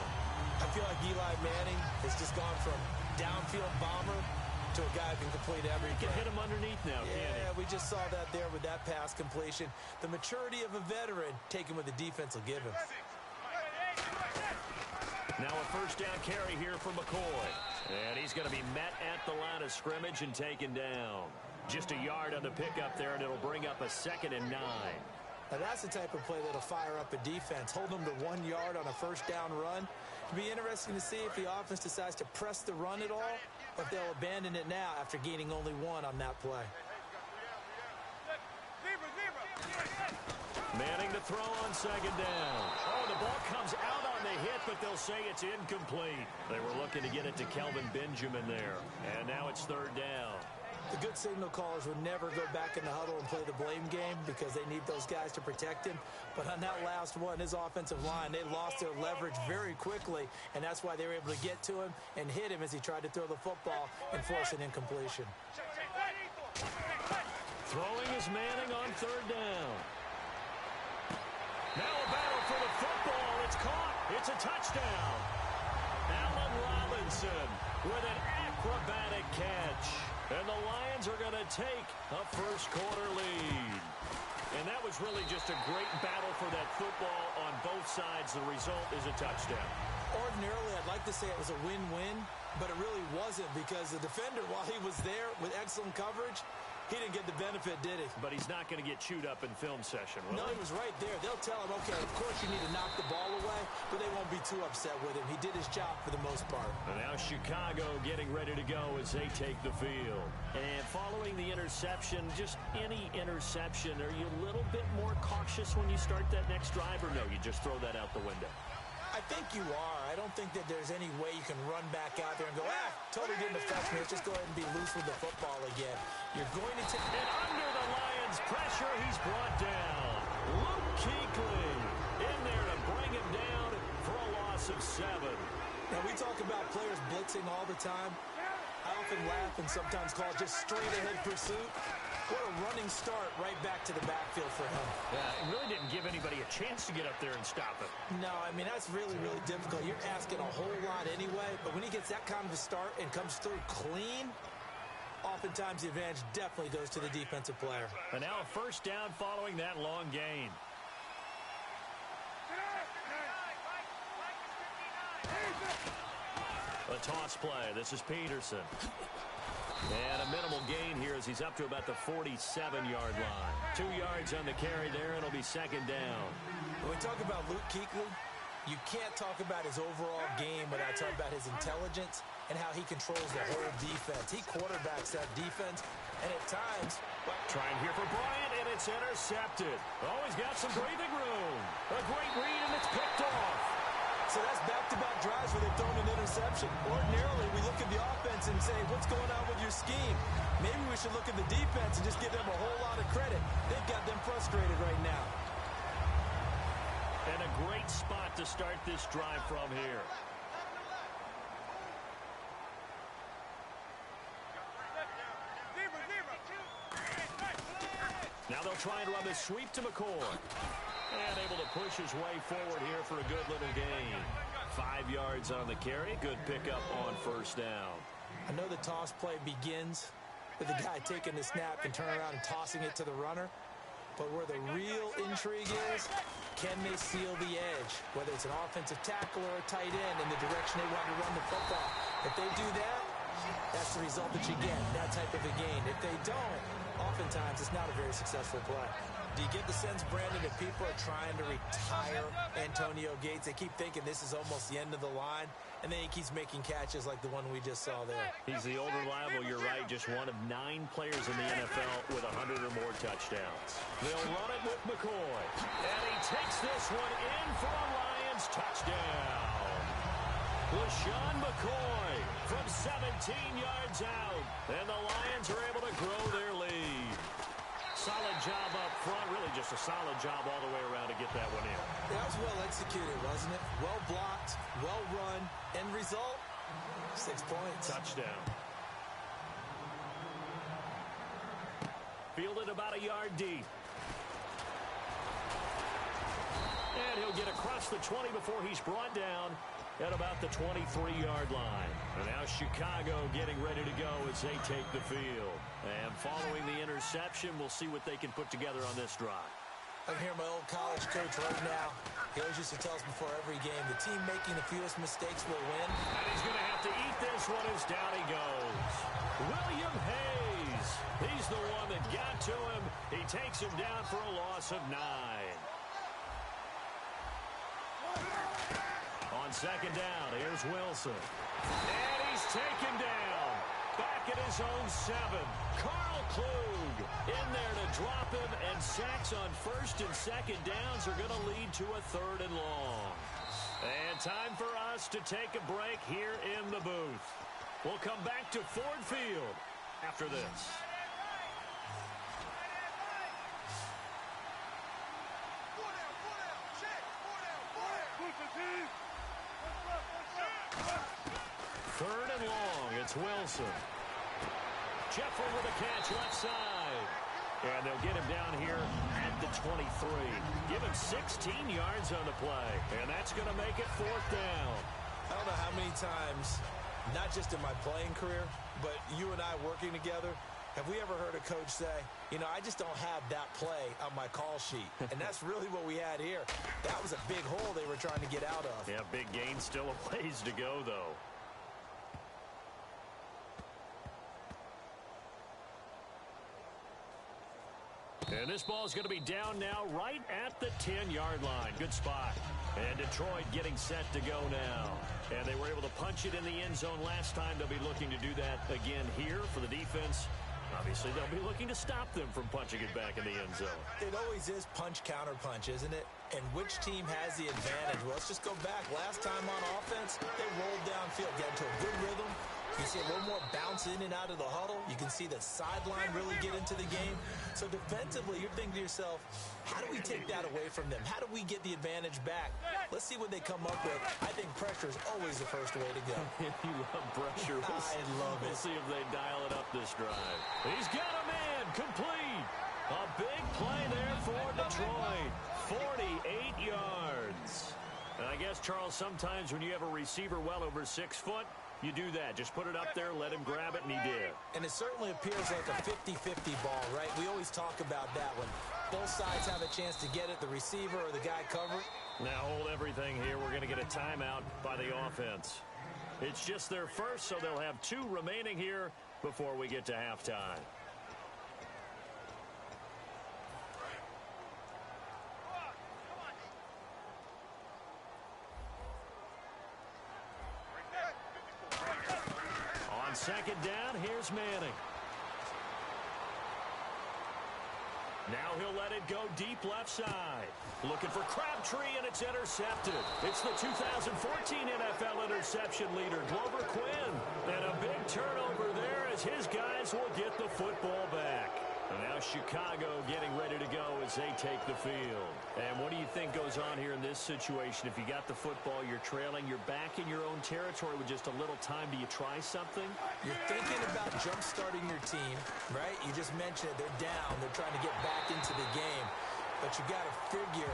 I feel like Eli Manning has just gone from downfield bomber to a guy who can complete everything. He can hit him underneath now, can't he? Yeah, we just saw that there with that pass completion. The maturity of a veteran taking what the defense will give him. Now a first down carry here for McCoy. And he's going to be met at the line of scrimmage and taken down. Just a yard on the pickup there, and it'll bring up a 2nd and 9. Now that's the type of play that'll fire up a defense. Hold them to 1 yard on a first down run. It'll be interesting to see if the offense decides to press the run at all, or if they'll abandon it now after gaining only 1 on that play. Manning to throw on 2nd down. Oh, the ball comes out on the hit, but they'll say it's incomplete. They were looking to get it to Kelvin Benjamin there. And now it's 3rd down. The good signal callers would never go back in the huddle and play the blame game because they need those guys to protect him. But on that last one, his offensive line, they lost their leverage very quickly, and that's why they were able to get to him and hit him as he tried to throw the football and force an incompletion. Throwing is Manning on 3rd down. Now a battle for the football. It's caught. It's a touchdown. Allen Robinson with an acrobatic catch. And the Lions are going to take a first-quarter lead. And that was really just a great battle for that football on both sides. The result is a touchdown. Ordinarily, I'd like to say it was a win-win, but it really wasn't because the defender, while he was there with excellent coverage, he didn't get the benefit, did he? But he's not going to get chewed up in film session, will he? No, he was right there. They'll tell him, okay, of course you need to knock the ball away, but they won't be too upset with him. He did his job for the most part. And now Chicago getting ready to go as they take the field. And following the interception, just any interception, are you a little bit more cautious when you start that next drive, or no, you just throw that out the window? I think you are. I don't think that there's any way you can run back out there and go, totally didn't affect me. Let's just go ahead and be loose with the football again. You're going to take... And under the Lions' pressure, he's brought down. Luke Kuechly in there to bring him down for a loss of 7. Now, we talk about players blitzing all the time. I often laugh and sometimes call it just straight-ahead pursuit. What a running start right back to the backfield for him. Yeah, it really didn't give anybody a chance to get up there and stop it. No, I mean, that's really, really difficult. You're asking a whole lot anyway, but when he gets that kind of a start and comes through clean, oftentimes the advantage definitely goes to the defensive player. And now a first down following that long gain. A toss play. This is Peterson. And a minimal gain here as he's up to about the 47-yard line. 2 yards on the carry there, and it'll be 2nd down. When we talk about Luke Kuechly, you can't talk about his overall game without talking about his intelligence and how he controls the whole defense. He quarterbacks that defense, and at times... Trying here for Bryant, and it's intercepted. Oh, he's got some breathing room. A great read, and it's picked off. So that's back-to-back drives where they've thrown an interception. Ordinarily, we look at the offense and say, what's going on with your scheme? Maybe we should look at the defense and just give them a whole lot of credit. They've got them frustrated right now. And a great spot to start this drive from here. Now they'll try and run the sweep to McCoy. And able to push his way forward here for a good little gain. 5 yards on the carry. Good pickup on first down. I know the toss play begins with the guy taking the snap and turning around and tossing it to the runner. But where the real intrigue is, can they seal the edge? Whether it's an offensive tackle or a tight end in the direction they want to run the football. If they do that, that's the result that you get, that type of a gain. If they don't, oftentimes it's not a very successful play. Do you get the sense, Brandon, that people are trying to retire Antonio Gates? They keep thinking this is almost the end of the line, and then he keeps making catches like the one we just saw there. He's the old reliable, you're right, just one of 9 players in the NFL with 100 or more touchdowns. They'll run it with McCoy. And he takes this one in for a Lions Lions touchdown. LaShawn McCoy from 17 yards out. And the Lions are able to grow their lead. Solid job up front. Really just a solid job all the way around to get that one in. That was well executed, wasn't it? Well blocked, well run. End result, 6 points. Touchdown. Fielded about a yard deep. And he'll get across the 20 before he's brought down at about the 23-yard line. And now Chicago getting ready to go as they take the field. And following the interception, we'll see what they can put together on this drive. I can hear my old college coach right now. He always used to tell us before every game, the team making the fewest mistakes will win. And he's going to have to eat this one as down he goes. William Hayes. He's the one that got to him. He takes him down for a loss of 9. On second down, here's Wilson. And he's taken down. Back at his own 7. Carl Klug in there to drop him, and sacks on first and second downs are going to lead to a 3rd and long. And time for us to take a break here in the booth. We'll come back to Ford Field after this. Third and long, it's Wilson. Jeffrey with a catch left side. And they'll get him down here at the 23. Give him 16 yards on the play. And that's going to make it 4th down. I don't know how many times, not just in my playing career, but you and I working together, have we ever heard a coach say, you know, I just don't have that play on my call sheet. And that's really what we had here. That was a big hole they were trying to get out of. Yeah, big gain, still a ways to go, though. And this ball is going to be down now right at the 10-yard line. Good spot. And Detroit getting set to go now. And they were able to punch it in the end zone last time. They'll be looking to do that again here for the defense. Obviously, they'll be looking to stop them from punching it back in the end zone. It always is punch-counter-punch, isn't it? And which team has the advantage? Well, let's just go back. Last time on offense, they rolled downfield, got into a good rhythm. You see a little more bounce in and out of the huddle. You can see the sideline really get into the game. So defensively, you're thinking to yourself, how do we take that away from them? How do we get the advantage back? Let's see what they come up with. I think pressure is always the first way to go. You love pressure. I love it. We'll see if they dial it up this drive. He's got a man complete. A big play there for Detroit. 48 yards. And I guess, Charles, sometimes when you have a receiver well over 6 foot, you do that. Just put it up there, let him grab it, and he did. And it certainly appears like a 50-50 ball, right? We always talk about that when both sides have a chance to get it, the receiver or the guy covering. Now hold everything here. We're going to get a timeout by the offense. It's just their first, so they'll have 2 remaining here before we get to halftime. On second down, here's Manning. Now he'll let it go deep left side. Looking for Crabtree, and it's intercepted. It's the 2014 NFL interception leader, Glover Quinn. And a big turnover there as his guys will get the football back. And now Chicago getting ready to go as they take the field. And what do you think goes on here in this situation? If you got the football, you're trailing, you're back in your own territory with just a little time. Do you try something? You're thinking about jump-starting your team, right? You just mentioned it. They're down. They're trying to get back into the game. But you got to figure,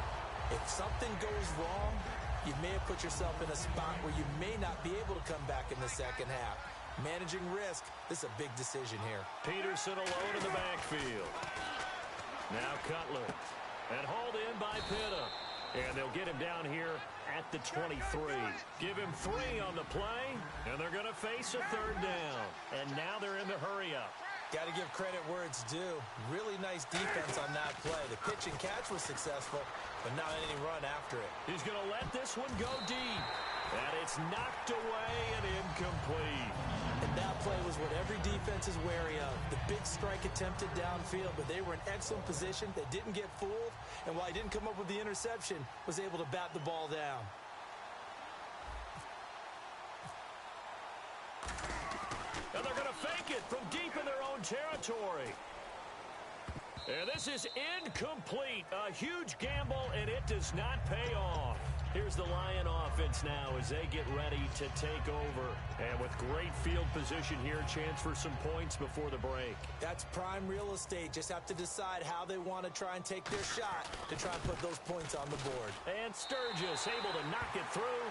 if something goes wrong, you may have put yourself in a spot where you may not be able to come back in the second half. Managing risk, this is a big decision here. Peterson alone in the backfield. Now Cutler. And hauled in by Pitta. And they'll get him down here at the 23. Give him 3 on the play, and they're going to face a 3rd down. And now they're in the hurry-up. Got to give credit where it's due. Really nice defense on that play. The pitch and catch was successful, but not any run after it. He's going to let this one go deep. And it's knocked away and incomplete. And that play was what every defense is wary of. The big strike attempted downfield, but they were in excellent position. They didn't get fooled, and while he didn't come up with the interception, was able to bat the ball down. fake it from deep in their own territory. And this is incomplete. A huge gamble, and it does not pay off. Here's the Lion offense now as they get ready to take over. And with great field position here, chance for some points before the break. That's prime real estate. Just have to decide how they want to try and take their shot to try and put those points on the board. And Sturgis able to knock it through,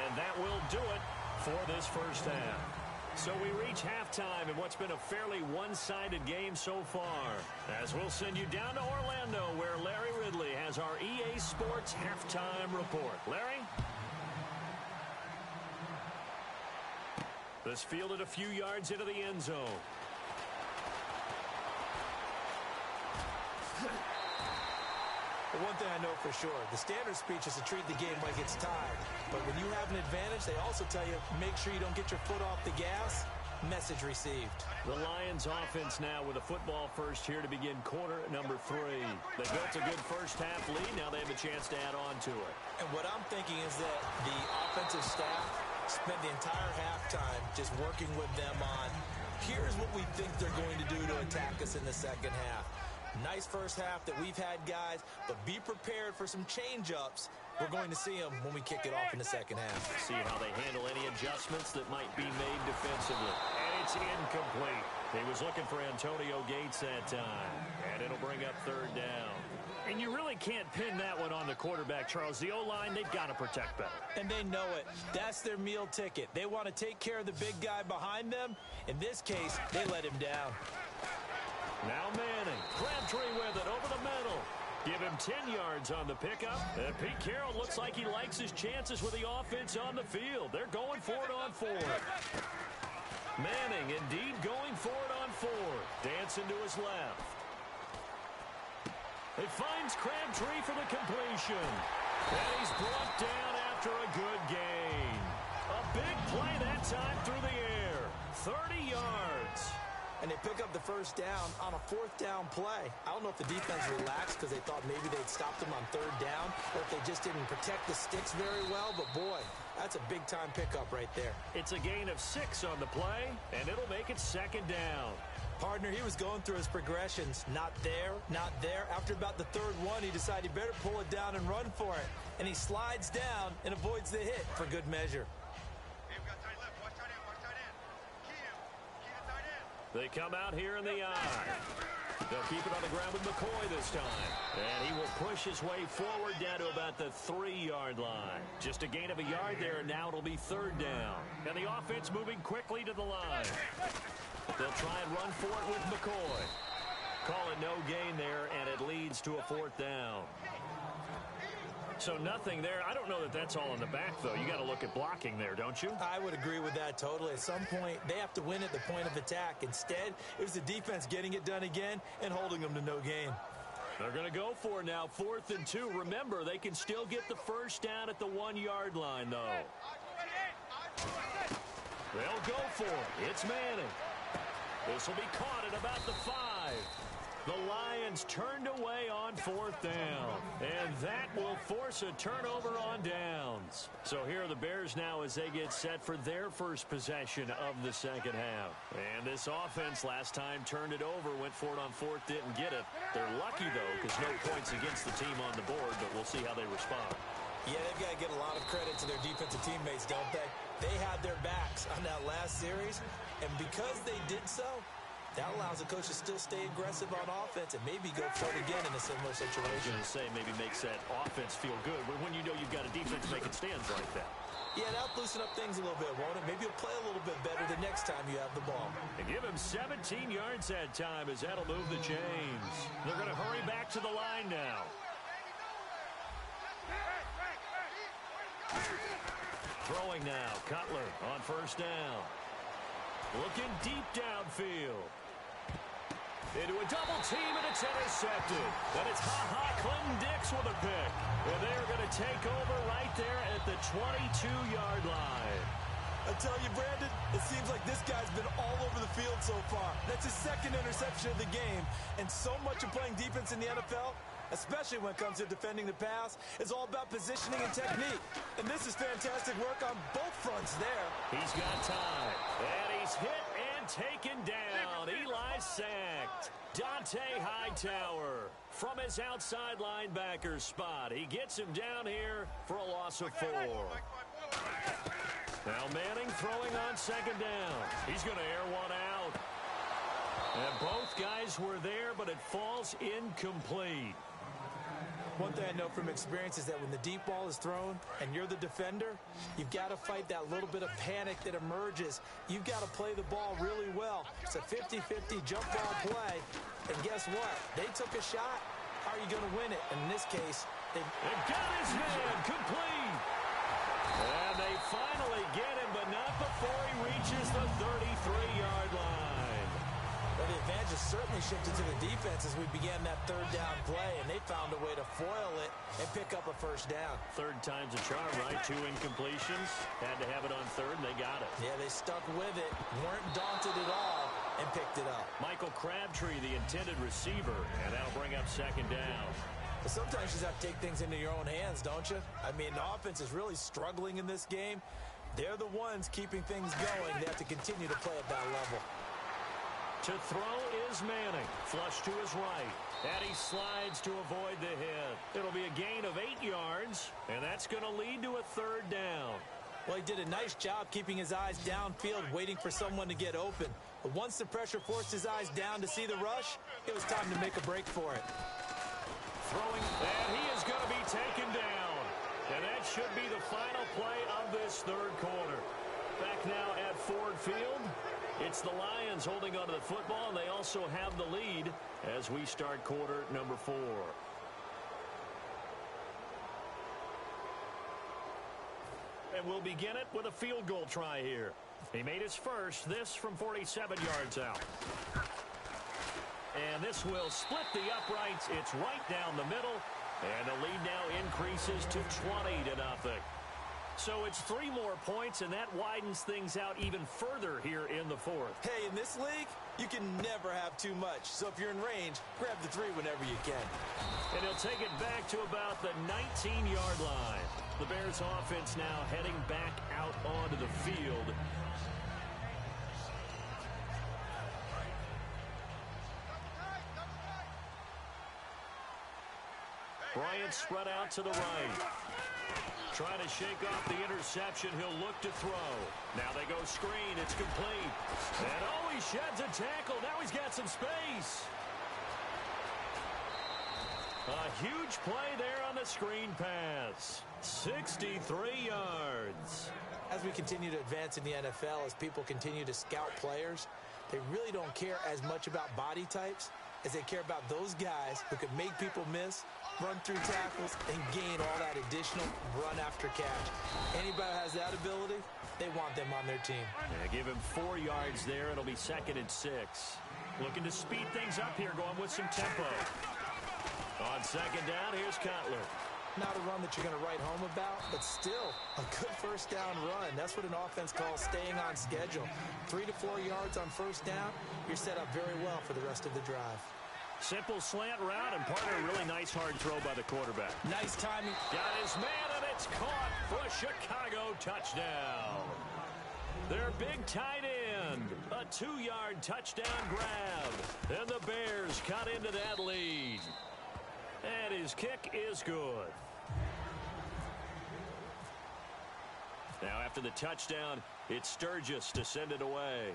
and that will do it for this first half. So we reach halftime in what's been a fairly one-sided game so far. As we'll send you down to Orlando, where Larry Ridley has our EA Sports halftime report. Larry? This fielded a few yards into the end zone. But one thing I know for sure, the standard speech is to treat the game like it's tied. But when you have an advantage, they also tell you, make sure you don't get your foot off the gas. Message received. The Lions offense now with a football first here to begin quarter number 3. They built a good first half lead. Now they have a chance to add on to it. And what I'm thinking is that the offensive staff spent the entire halftime just working with them on, here's what we think they're going to do to attack us in the second half. Nice first half that we've had, guys, but be prepared for some change-ups. We're going to see them when we kick it off in the second half. See how they handle any adjustments that might be made defensively. And it's incomplete. He was looking for Antonio Gates that time. And it'll bring up third down. And you really can't pin that one on the quarterback, Charles. The O-line, they've got to protect better. And they know it. That's their meal ticket. They want to take care of the big guy behind them. In this case, they let him down. Now Manning. Crabtree with it over the middle. Give him 10 yards on the pickup. And Pete Carroll looks like he likes his chances with the offense on the field. They're going for it on 4. Manning indeed going for it on 4. Dancing to his left. He finds Crabtree for the completion. And he's brought down after a good gain. A big play that time through the air. 30 yards. And they pick up the first down on a 4th down play. I don't know if the defense relaxed because they thought maybe they'd stopped them on 3rd down, or if they just didn't protect the sticks very well. But, boy, that's a big-time pickup right there. It's a gain of 6 on the play, and it'll make it 2nd down. Partner, he was going through his progressions. Not there, not there. After about the 3rd one, he decided he better pull it down and run for it. And he slides down and avoids the hit for good measure. They come out here in the eye. They'll keep it on the ground with McCoy this time. And he will push his way forward down to about the 3-yard line. Just a gain of a yard there, and now it'll be 3rd down. And the offense moving quickly to the line. They'll try and run for it with McCoy. Call it no gain there, and it leads to a 4th down. So nothing there. I don't know that that's all in the back, though. You got to look at blocking there, don't you? I would agree with that totally. At some point, they have to win at the point of attack. Instead, it was the defense getting it done again and holding them to no gain. They're going to go for it now, 4th and 2. Remember, they can still get the first down at the 1-yard line, though. They'll go for it. It's Manning. This will be caught at about the 5. The Lions turned away on 4th down, and that will force a turnover on downs. So here are the Bears now as they get set for their first possession of the second half. And this offense last time turned it over, went for it on 4th, didn't get it. They're lucky, though, because no points against the team on the board, but we'll see how they respond. Yeah, they've got to get a lot of credit to their defensive teammates, don't they? They had their backs on that last series, and because they did so, that allows the coach to still stay aggressive on offense and maybe go for it again in a similar situation. I was going to say maybe makes that offense feel good, but when you know you've got a defense making stands like that. Yeah, that'll loosen up things a little bit, won't it? Maybe you'll play a little bit better the next time you have the ball. And give him 17 yards that time as that'll move the chains. They're going to hurry back to the line now. Throwing now, Cutler on 1st down. Looking deep downfield. Into a double team, and it's intercepted. And it's Clinton-Dix with a pick. And they're going to take over right there at the 22-yard line. I tell you, Brandon, it seems like this guy's been all over the field so far. That's his 2nd interception of the game. And so much of playing defense in the NFL, especially when it comes to defending the pass, is all about positioning and technique. And this is fantastic work on both fronts there. He's got time. And he's hit and taken down. Eli sacked. Dante Hightower from his outside linebacker spot. He gets him down here for a loss of 4. Now Manning throwing on second down. He's going to air one out. And both guys were there, but it falls incomplete. One thing I know from experience is that when the deep ball is thrown and you're the defender, you've got to fight that little bit of panic that emerges. You've got to play the ball really well. It's a 50-50 jump ball play. And guess what? They took a shot. How are you going to win it? And in this case, they got his man complete. And they finally get him, but not before he reaches the 33-yard line. Well, the advantage has certainly shifted to the defense as we began that third down play, and they found a way to foil it and pick up a first down. Third time's a charm, right? 2 incompletions. Had to have it on third, and they got it. Yeah, they stuck with it, weren't daunted at all, and picked it up. Michael Crabtree, the intended receiver, and that'll bring up second down. But sometimes you just have to take things into your own hands, don't you? I mean, the offense is really struggling in this game. They're the ones keeping things going. They have to continue to play at that level. To throw is Manning. Flush to his right. And he slides to avoid the hit. It'll be a gain of 8 yards, and that's going to lead to a third down. Well, he did a nice job keeping his eyes downfield, waiting for someone to get open. But once the pressure forced his eyes down to see the rush, it was time to make a break for it. Throwing, and he is going to be taken down. And that should be the final play of this third quarter. Back now at Ford Field. It's the Lions holding onto the football, and they also have the lead as we start quarter number 4. And we'll begin it with a field goal try here. He made his first, this from 47 yards out. And this will split the uprights. It's right down the middle, and the lead now increases to 20-0. So it's 3 more points, and that widens things out even further here in the fourth. Hey, in this league, you can never have too much. So if you're in range, grab the 3 whenever you can. And he'll take it back to about the 19-yard line. The Bears offense now heading back out onto the field. Bryant spread out to the right. Trying to shake off the interception. He'll look to throw. Now they go screen. It's complete. And he sheds a tackle. Now he's got some space. A huge play there on the screen pass. 63 yards. As we continue to advance in the NFL, as people continue to scout players, they really don't care as much about body types as they care about those guys who can make people miss, run through tackles, and gain all that additional run after catch. Anybody who has that ability, they want them on their team. Yeah, give him 4 yards there. It'll be 2nd and 6. Looking to speed things up here, going with some tempo. On second down, here's Cutler. Not a run that you're going to write home about, but still a good first down run. That's what an offense calls staying on schedule. 3 to 4 yards on first down, you're set up very well for the rest of the drive. Simple slant route, and part of a really nice hard throw by the quarterback. Nice timing. Got his man, and it's caught for a Chicago touchdown. Their big tight end, a 2-yard touchdown grab. And the Bears cut into that lead. And his kick is good. Now after the touchdown, it's Sturgis to send it away.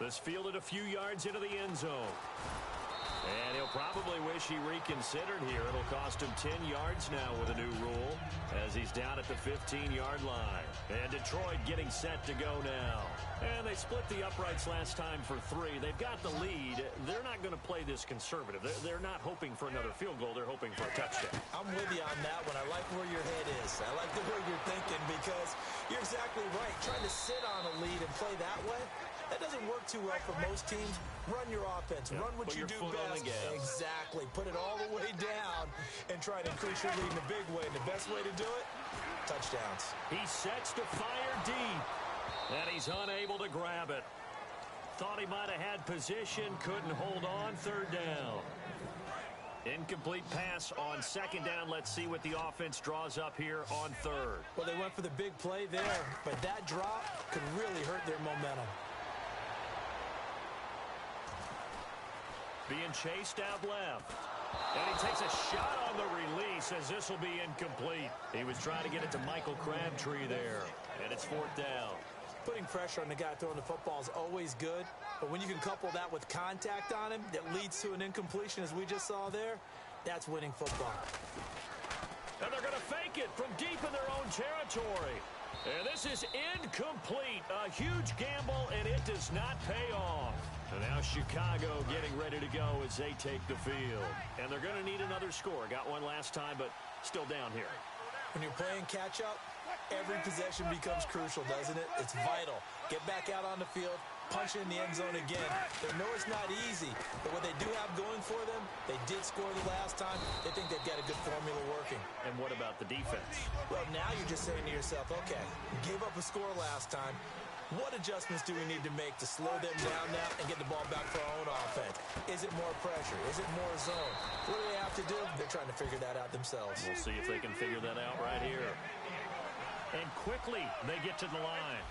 This fielded a few yards into the end zone. And he'll probably wish he reconsidered here. It'll cost him 10 yards now with a new rule as he's down at the 15-yard line. And Detroit getting set to go now. And they split the uprights last time for 3. They've got the lead. They're not going to play this conservative. They're not hoping for another field goal. They're hoping for a touchdown. I'm with you on that one. I like where your head is. I like the way you're thinking because you're exactly right. Trying to sit on a lead and play that way, that doesn't work too well for most teams. Run your offense. Run what you do best. Exactly. Put it all the way down and try to increase your lead in a big way. And the best way to do it, touchdowns. He sets to fire deep, and he's unable to grab it. Thought he might have had position, couldn't hold on. Third down. Incomplete pass on second down. Let's see what the offense draws up here on third. Well, they went for the big play there, but that drop could really hurt their momentum. Being chased out left. And he takes a shot on the release as this will be incomplete. He was trying to get it to Michael Crabtree there. And it's fourth down. Putting pressure on the guy throwing the football is always good, but when you can couple that with contact on him that leads to an incompletion, as we just saw there, that's winning football. And they're going to fake it from deep in their own territory. And this is incomplete. A huge gamble, and it does not pay off. And now Chicago getting ready to go as they take the field. And they're going to need another score. Got one last time, but still down here. When you're playing catch-up, every possession becomes crucial, doesn't it? It's vital. Get back out on the field, punch it in the end zone again. They know it's not easy, but what they do have going for them, they did score the last time. They think they've got a good formula working. And what about the defense? Well, now you're just saying to yourself, okay, gave up a score last time. What adjustments do we need to make to slow them down now and get the ball back for our own offense? Is it more pressure? Is it more zone? What do they have to do? They're trying to figure that out themselves. We'll see if they can figure that out right here. And quickly, they get to the line.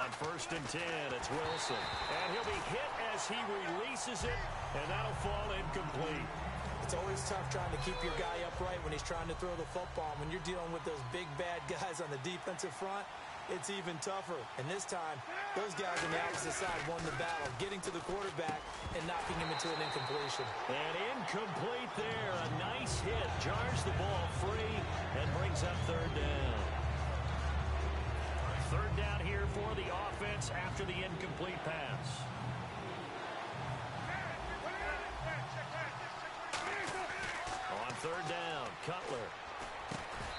On 1st and 10, it's Wilson. And he'll be hit as he releases it, and that'll fall incomplete. It's always tough trying to keep your guy upright when he's trying to throw the football. When you're dealing with those big, bad guys on the defensive front, it's even tougher. And this time, those guys on the opposite side won the battle, getting to the quarterback and knocking him into an incompletion. And incomplete there. A nice hit. Jars the ball free and brings up third down. Third down here for the offense after the incomplete pass. On third down, Cutler.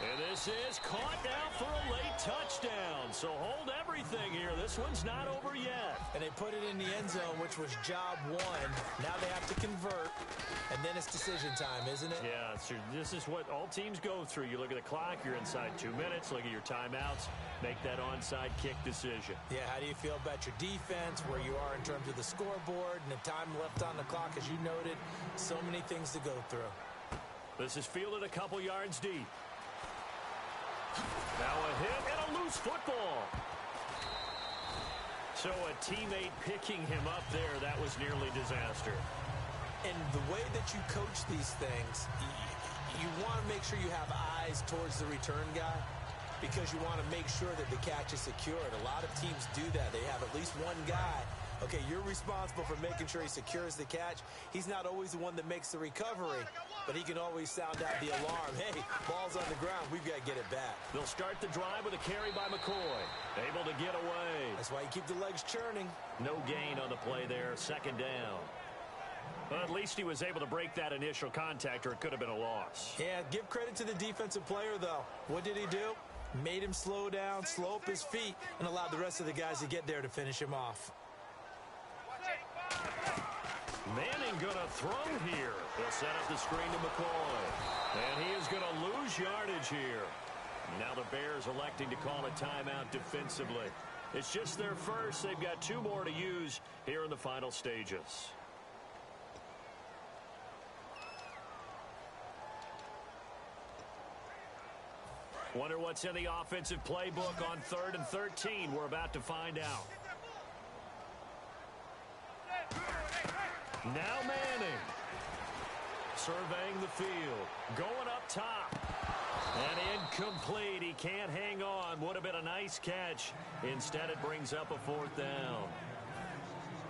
And this is caught now for a late touchdown. So hold everything here. This one's not over yet. And they put it in the end zone, which was job one. Now they have to convert, and then it's decision time, isn't it? Yeah, this is what all teams go through. You look at the clock, you're inside 2 minutes. Look at your timeouts. Make that onside kick decision. Yeah, how do you feel about your defense, where you are in terms of the scoreboard, and the time left on the clock, as you noted? So many things to go through. This is fielded a couple yards deep. Now a hit and a loose football. So a teammate picking him up there, that was nearly disaster. And the way that you coach these things, you want to make sure you have eyes towards the return guy because you want to make sure that the catch is secured. A lot of teams do that. They have at least one guy. Okay, you're responsible for making sure he secures the catch. He's not always the one that makes the recovery, but he can always sound out the alarm. Hey, ball's on the ground. We've got to get it back. They'll start the drive with a carry by McCoy. Able to get away. That's why you keep the legs churning. No gain on the play there. Second down. Well, at least he was able to break that initial contact, or it could have been a loss. Yeah, give credit to the defensive player, though. What did he do? Made him slow down, slow up his feet, and allowed the rest of the guys to get there to finish him off. Manning going to throw here. They'll set up the screen to McCoy. And he is going to lose yardage here. Now the Bears electing to call a timeout defensively. It's just their first. They've got 2 more to use here in the final stages. Wonder what's in the offensive playbook on 3rd and 13. We're about to find out. Now Manning. Surveying the field. Going up top. And incomplete. He can't hang on. Would have been a nice catch. Instead, it brings up a 4th down.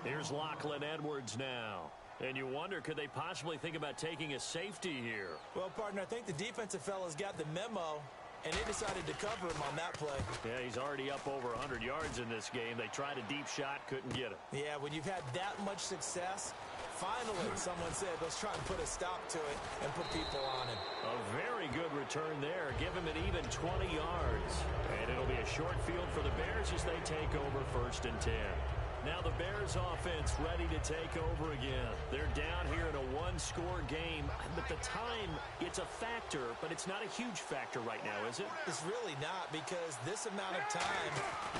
Here's Lachlan Edwards now. And you wonder, could they possibly think about taking a safety here? Well, partner, I think the defensive fellas got the memo, and they decided to cover him on that play. Yeah, he's already up over 100 yards in this game. They tried a deep shot, couldn't get it. Yeah, when you've had that much success, finally someone said, let's try and put a stop to it and put people on him. A very good return there. Give him an even 20 yards. And it'll be a short field for the Bears as they take over 1st and 10. Now the Bears offense ready to take over again. They're down here in a one-score game, but the time, it's a factor, but it's not a huge factor right now, is it? It's really not, because this amount of time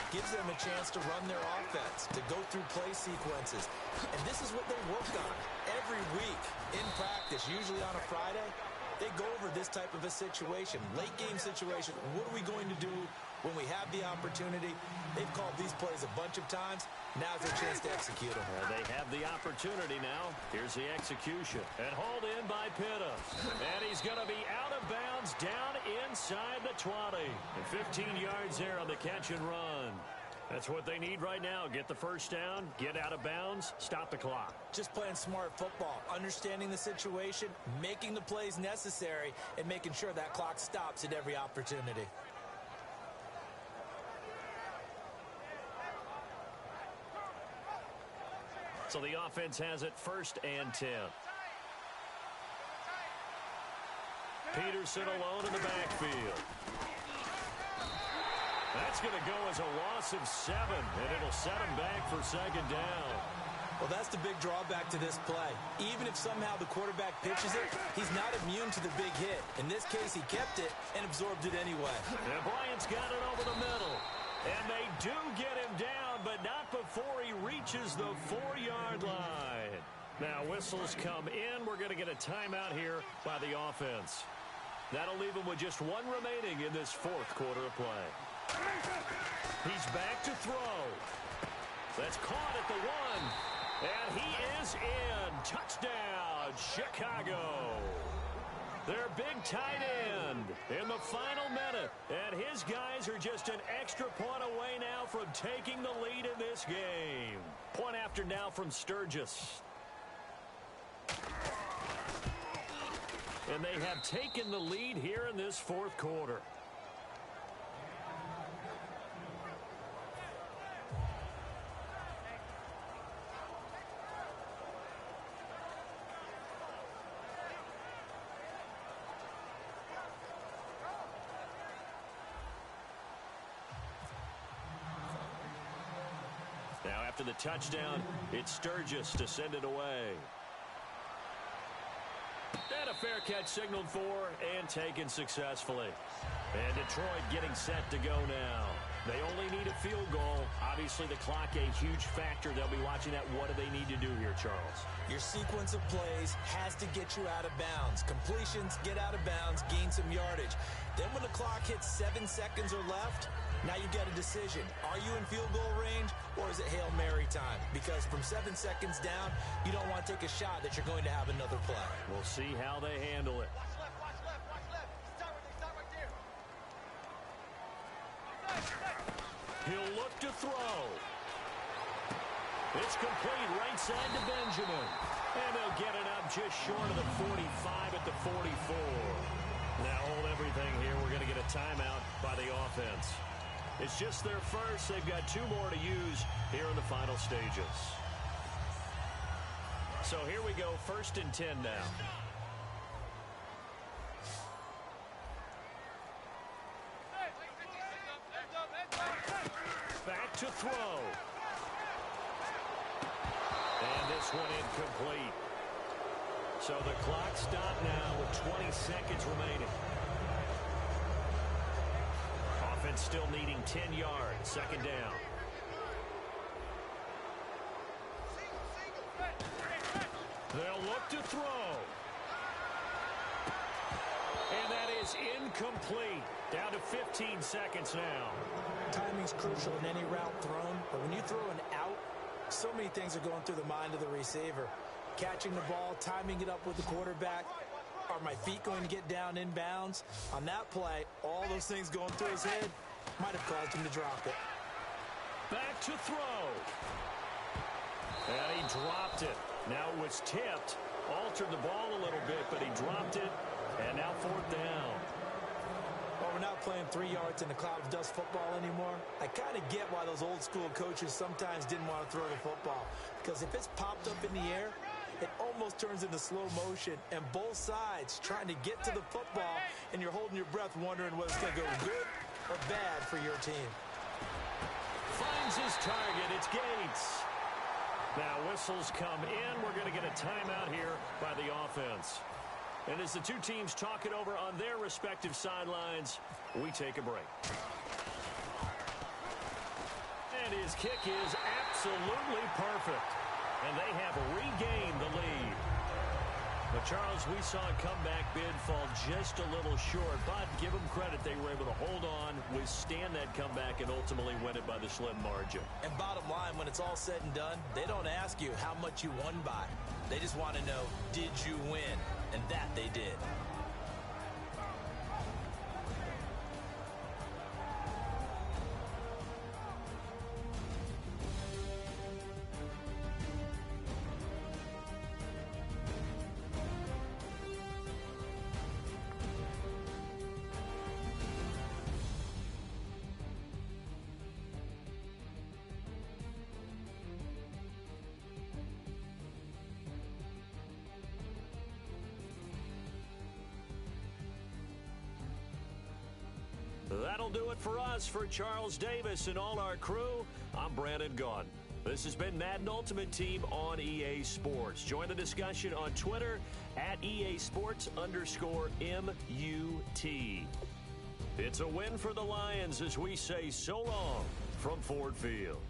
gives them a chance to run their offense, to go through play sequences. And this is what they work on every week in practice, usually on a Friday. They go over this type of a situation, late-game situation. What are we going to do when we have the opportunity? They've called these plays a bunch of times. Now's their chance to execute them. They have the opportunity now. Here's the execution. And hauled in by Pitta. And he's going to be out of bounds down inside the 20. And 15 yards there on the catch and run. That's what they need right now. Get the first down, get out of bounds, stop the clock. Just playing smart football, understanding the situation, making the plays necessary, and making sure that clock stops at every opportunity. So the offense has it 1st and 10. Peterson alone in the backfield. That's going to go as a loss of 7, and it'll set him back for 2nd down. Well, that's the big drawback to this play. Even if somehow the quarterback pitches it, he's not immune to the big hit. In this case, he kept it and absorbed it anyway. And Bryant's got it over the middle. And they do get him down, but not before he reaches the 4-yard line. Now, whistles come in. We're going to get a timeout here by the offense. That'll leave him with just 1 remaining in this 4th quarter of play. He's back to throw. That's caught at the 1. And he is in. Touchdown, Chicago. Their big tight end in the final minute. And his guys are just an extra point away now from taking the lead in this game. Point after now from Sturgis. And they have taken the lead here in this 4th quarter. Now after the touchdown, it's Sturgis to send it away. And a fair catch signaled for and taken successfully. And Detroit getting set to go now. They only need a field goal. Obviously, the clock a huge factor. They'll be watching that. What do they need to do here, Charles? Your sequence of plays has to get you out of bounds. Completions, get out of bounds, gain some yardage. Then when the clock hits 7 seconds or left, now you get a decision. Are you in field goal range, or is it Hail Mary time? Because from 7 seconds down, you don't want to take a shot that you're going to have another play. We'll see how they handle it. Watch left. Start right there. He'll look to throw. It's complete right side to Benjamin. And they'll get it up just short of the 45 at the 44. Now hold everything here. We're going to get a timeout by the offense. It's just their first. They've got 2 more to use here in the final stages. So here we go, 1st and 10 now. Back to throw. And this one incomplete. So the clock stopped now with 20 seconds remaining. Offense still needing 10 yards. 2nd down. They'll look to throw. And that is incomplete. Down to 15 seconds now. Timing's crucial in any route thrown, but when you throw an out, so many things are going through the mind of the receiver. Catching the ball, timing it up with the quarterback. Are my feet going to get down in bounds? On that play, all those things going through his head might have caused him to drop it. Back to throw. And he dropped it. Now it was tipped. Altered the ball a little bit, but he dropped it. And now 4th down. Well, we're not playing 3 yards in the cloud of dust football anymore. I kind of get why those old school coaches sometimes didn't want to throw the football. Because if it's popped up in the air, it almost turns into slow motion. And both sides trying to get to the football, and you're holding your breath wondering whether it's going to go good or bad for your team. Finds his target. It's Gates. Now whistles come in. We're going to get a timeout here by the offense. And as the two teams talk it over on their respective sidelines, we take a break. And his kick is absolutely perfect. And they have regained the lead. But, Charles, we saw a comeback bid fall just a little short, but give them credit. They were able to hold on, withstand that comeback, and ultimately win it by the slim margin. And bottom line, when it's all said and done, they don't ask you how much you won by. They just want to know, did you win? And that they did. That'll do it for us. For Charles Davis and all our crew, I'm Brandon Gaudin. This has been Madden Ultimate Team on EA Sports. Join the discussion on Twitter at EA Sports_MUT. It's a win for the Lions as we say so long from Ford Field.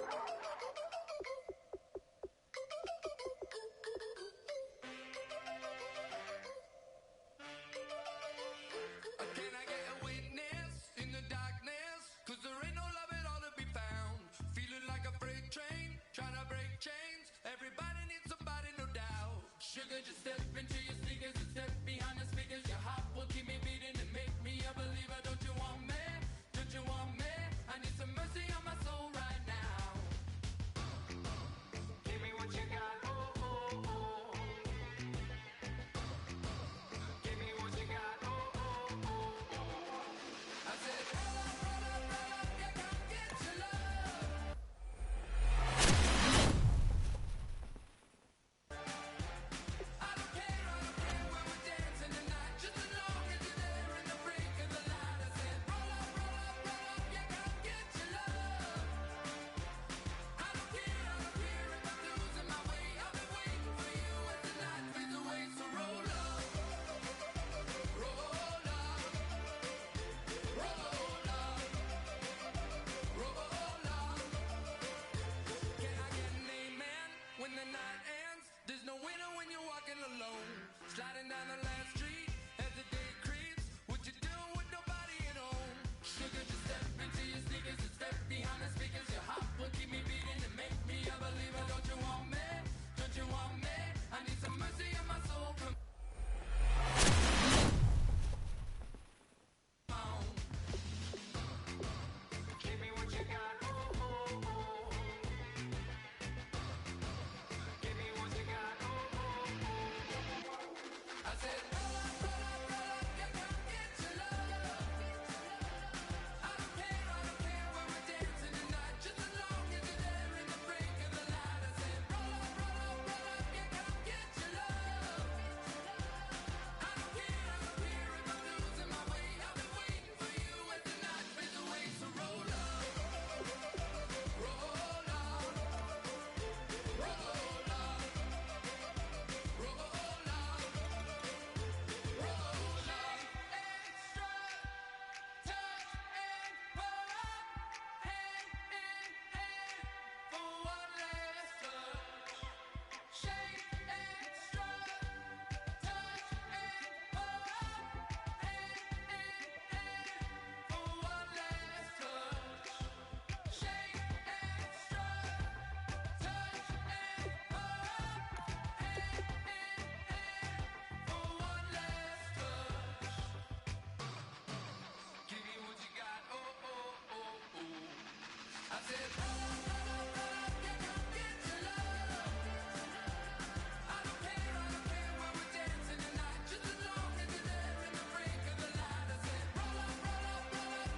Can I get a witness in the darkness? 'Cause there ain't no love at all to be found. Feeling like a freight train, trying to break chains. Everybody needs somebody, no doubt. Sugar, just step into your sneakers and step behind the speakers. Your heart will keep me beating and make me a believer. Don't you want me? Don't you want me? I need some mercy on my soul right now. Give me what you got, oh, oh, oh. Give me what you got, oh, oh, oh. I said, roll up, yeah, come get your love. I don't care where we're dancing tonight, just as long as you're there in the break of the light. I said, roll up, yeah, come get your love. I don't care if I'm losing my way. I've been waiting for you as the night fades away. So roll up, roll up, roll up, roll up. Can I get an amen when the night ends? There's no winner when you're walking alone. Sliding down the last street as the day creeps. What you doing with nobody at home? Sugar, just step into your sneakers and step behind the speakers. Your heart will keep me beating and make me a believer. Don't you want me? Don't you want me? I need some mercy on my soul. Come on. Give me what you got. Oh, oh, oh. Give me what you got. Oh, oh, oh. I said, roll up, yeah, come get your love. I don't care where we're dancing tonight, just as long as you're there in the break of the light. I said, roll up, yeah, come get your love. I don't care if I'm losing my way. I've been waiting for you as the night fades away. So roll up, roll up, roll up, roll up, roll up. Extra touch and pull up, hand in hand for one last touch. Shake extra touch and pull up, hand in hand for one last touch. Shake extra touch and pull up, hand in hand for one last touch. Give me what you got, oh, oh, oh, oh. I said, roll up, yeah, come get your love. I don't care where we're dancing tonight, just as long as you're there in the break of the light. I said, roll up,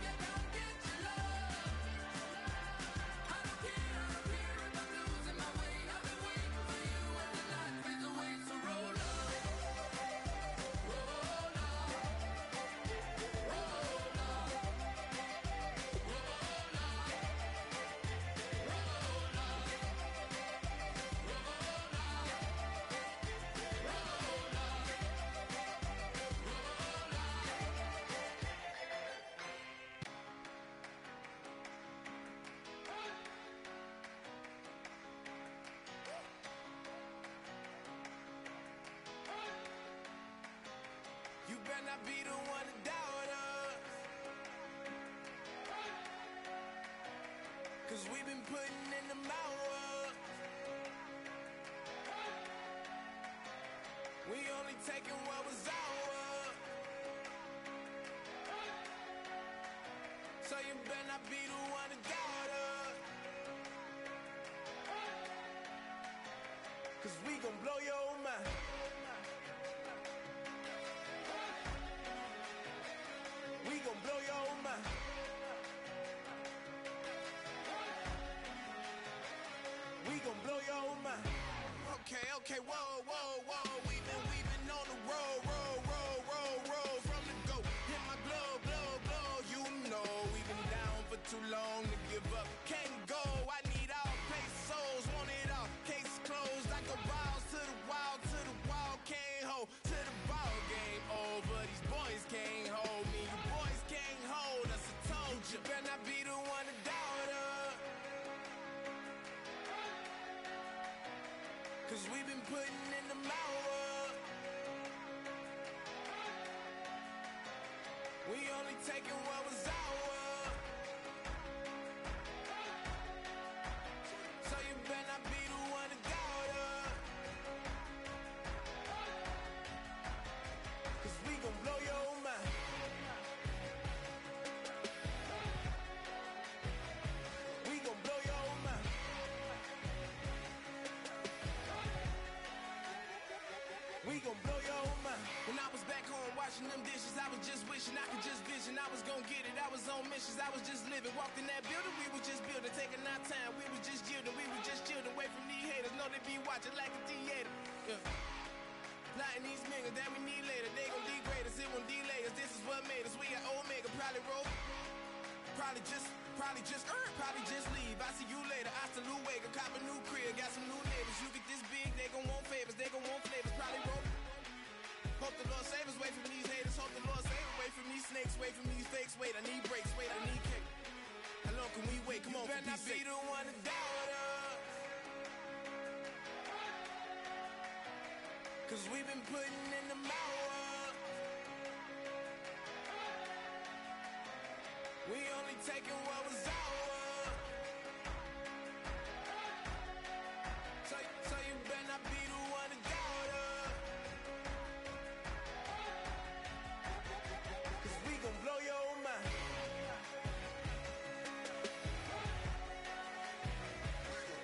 yeah, come get your love. I don't care if I'm losing my way. I've been waiting for you as the night fades away. So roll up, roll up, roll up, roll You better not be the one to doubt us, 'cause we've been putting in the hours. We only taking what was ours. So you better not be the one to doubt us, 'cause we gon' blow your mind. We gon' blow your mind. We gon' blow your mind. Okay, whoa, whoa, whoa. We've been on the road from the go. Hit my glow. You know we've been down for too long to give up. Can't go. I need all pesos, want it all. Case closed. I go balls to the wall, can't hold to the ball game over. These boys can't hold me. You boys can't hold us. I told you. You better not be the one to doubt us. Cause we've been putting in the hour. We only taking what was ours. So you better not be the one to doubt us. Cause we gon' blow your mind. We gon' blow your mind. We gon' blow your mind. When I was back home washing them dishes, I was just wishing I could just vision. I was gon' get it, I was on missions, I was just living. Walked in that building, we was just building, taking our time. We was just yielding, we was just chilling. Away from these haters, know they be watching like a theater. Yeah. Plotting these niggas that we need later. They gon' degrade us, it won't delay us. This is what made us. We got Omega, probably roll. Probably just leave. I see you later. I salute Wake, cop a new crib, got some new neighbors. You get this big, they gon' want favors, they gon' want flavors. Probably roll. Hope the Lord save us, wait from these haters. Hope the Lord save us, wait from these snakes, wait from these fakes. Wait, I need breaks, wait, I need cake. How long can we wait? Come on, for peace sake. You better not be the one to doubt us. Cause we've been putting in the hour. We only taking what was ours. So you better not be the one to doubt us. Cause we gon' blow your mind.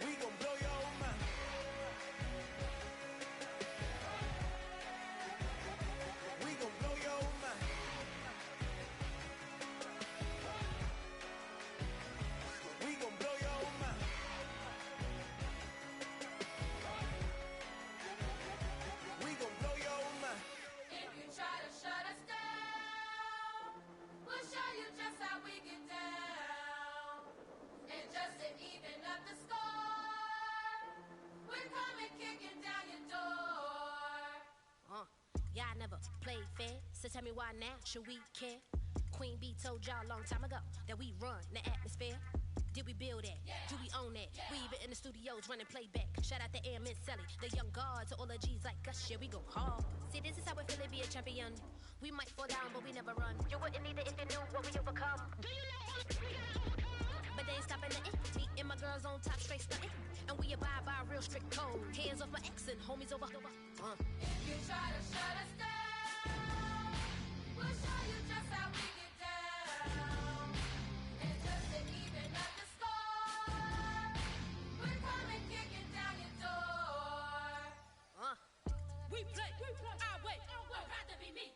We gon' blow your mind. We gon' blow your mind. We gon' blow your mind. We gon' blow your mind. If you try to shut us down, we'll show you just how we get down. And just to even up the score, we're coming kicking down your door. Y'all never played fair, so tell me why now should we care? Queen Bee told y'all a long time ago that we run the atmosphere. Did we build that? Do we own that? We even in the studios running playback. Shout out to Airman Sally, the young guard, to all the G's like us. Yeah, we go hard. See, this is how we feel to be a champion. We might fall down, but we never run. You wouldn't need it if you knew what we overcome. Do you know all the we gotta overcome? But they ain't stopping nothing. Me and my girls on top, straight stunting. And we abide by a real strict code. Hands off my ex and homies over. If you try to shut us down, we'll show you just how we get down. And just to even up the score, we're coming kicking down your door. We play our way. Would rather be me.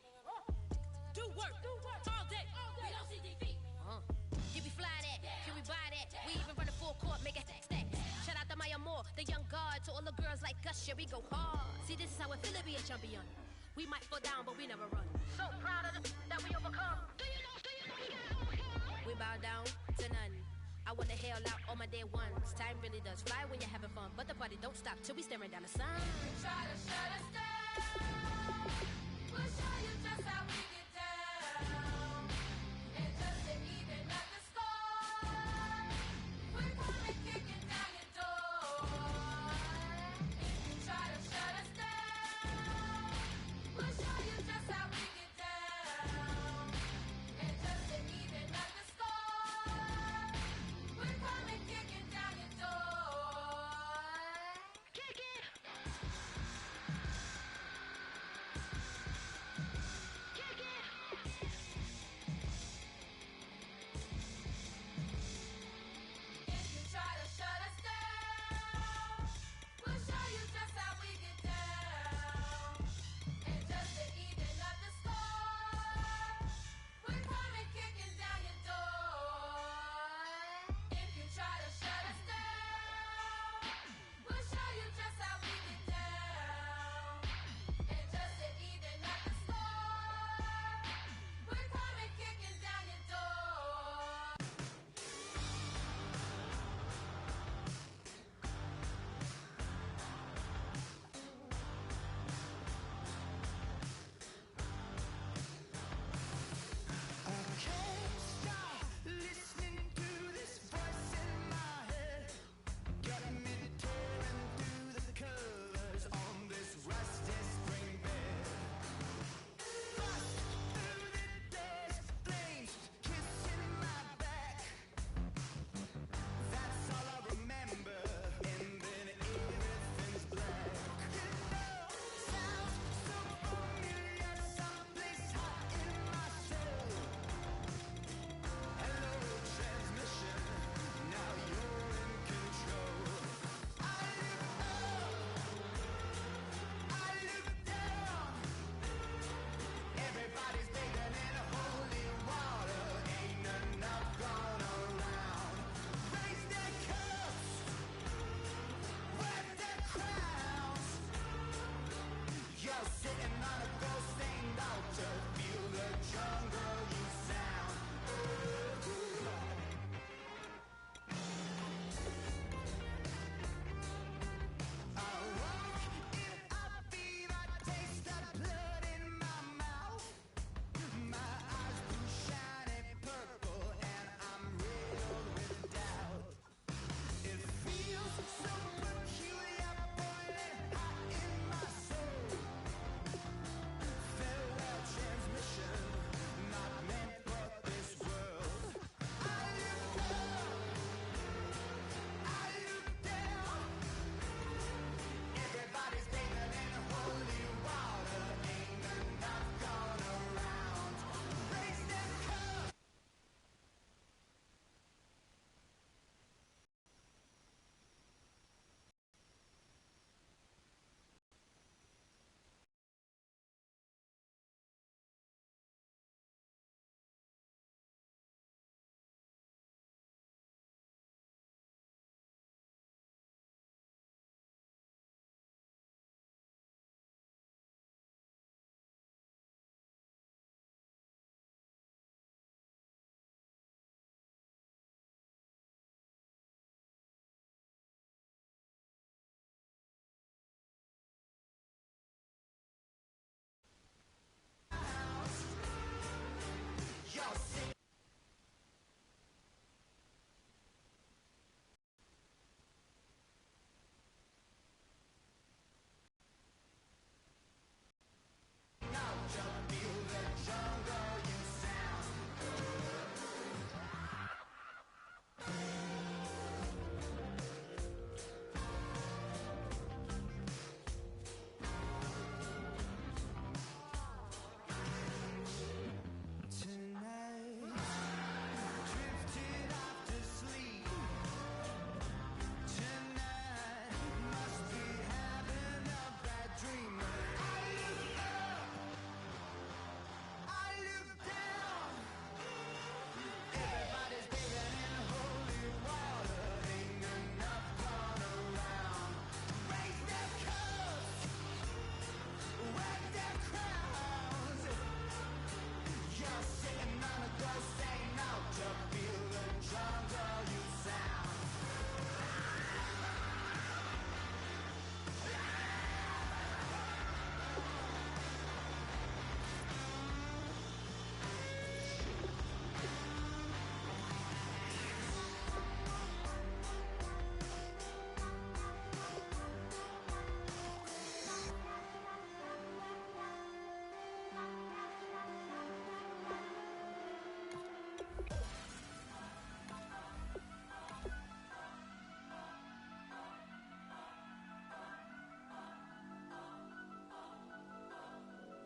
Do work all day. We don't see defeat. Did we fly that? Can we buy that? We even run a full court, make a stack. Shout out to Maya Moore, the young guard, to all the girls like us. Yeah, we go hard. See, this is how it feel to be a champion. We might fall down, but we never run. So proud of that we overcome. Do you know we gotta overcome? We bow down to none. I wanna hail out all my day ones. Time really does fly when you're having fun, but the party don't stop till we staring down the sun. Try to shut us down. We'll show you just how we get down. And just to even up the score, we're coming kicking down your door. If you try to shut us down, we'll show you just how we get down. And just to even up the score, we're coming kicking down your door. Kick it!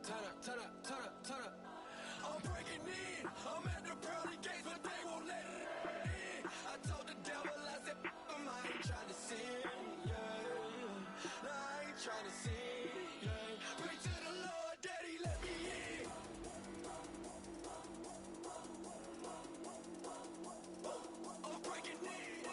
turn up, turn up, turn up. I'm breaking in. I'm at the pearly gates, but they won't let it in. I told the devil, I said, I ain't trying to sin, yeah. No, I ain't trying to sin, yeah. Pray to the Lord, Daddy, let me in. I'm breaking in.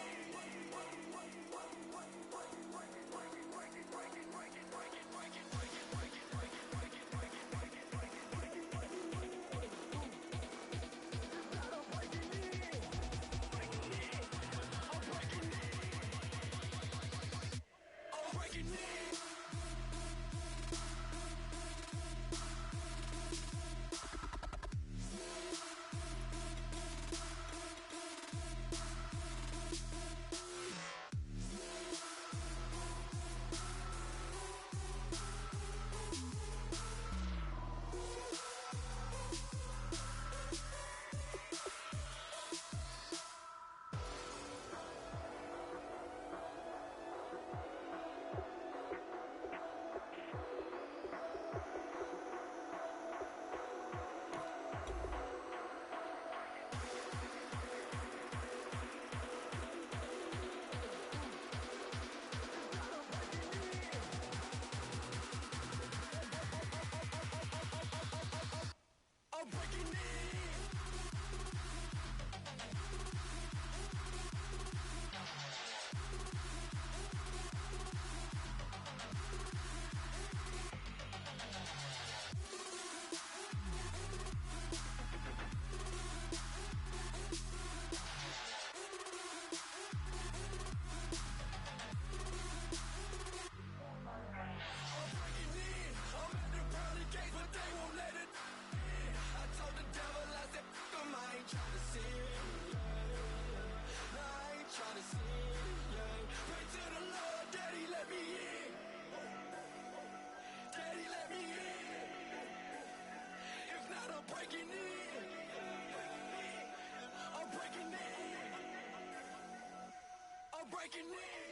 I'm breaking in. Breaking in.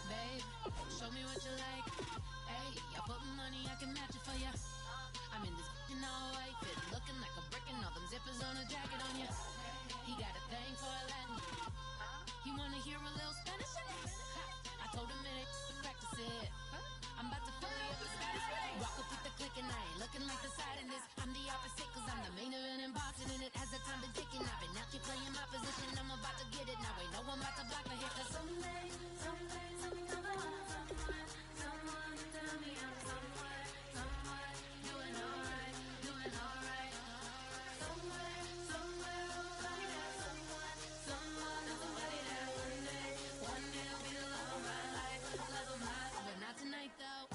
Babe, show me what you like. Hey, I put money, I can match it for ya. I'm in this in all white fit, looking like a brick and all them zippers on a jacket on ya. He got a thing for a Latin. He wanna hear a little Spanish in it. I told him it ain't to practice it. I'm about to fill you up with Spanish. Walk up with the click and I ain't looking like the side in this. I'm the opposite cause I'm the main event in boxing and it has the time been ticking. I've been out here playing my position. I'm about to get it now. Ain't no one about to block my hit cause someday, something come along. Someone to tell me I'm somewhere, doing alright, doing alright. Somewhere, I'll find out someone, somebody that one day will be the love of my life, love of my life. But not tonight though.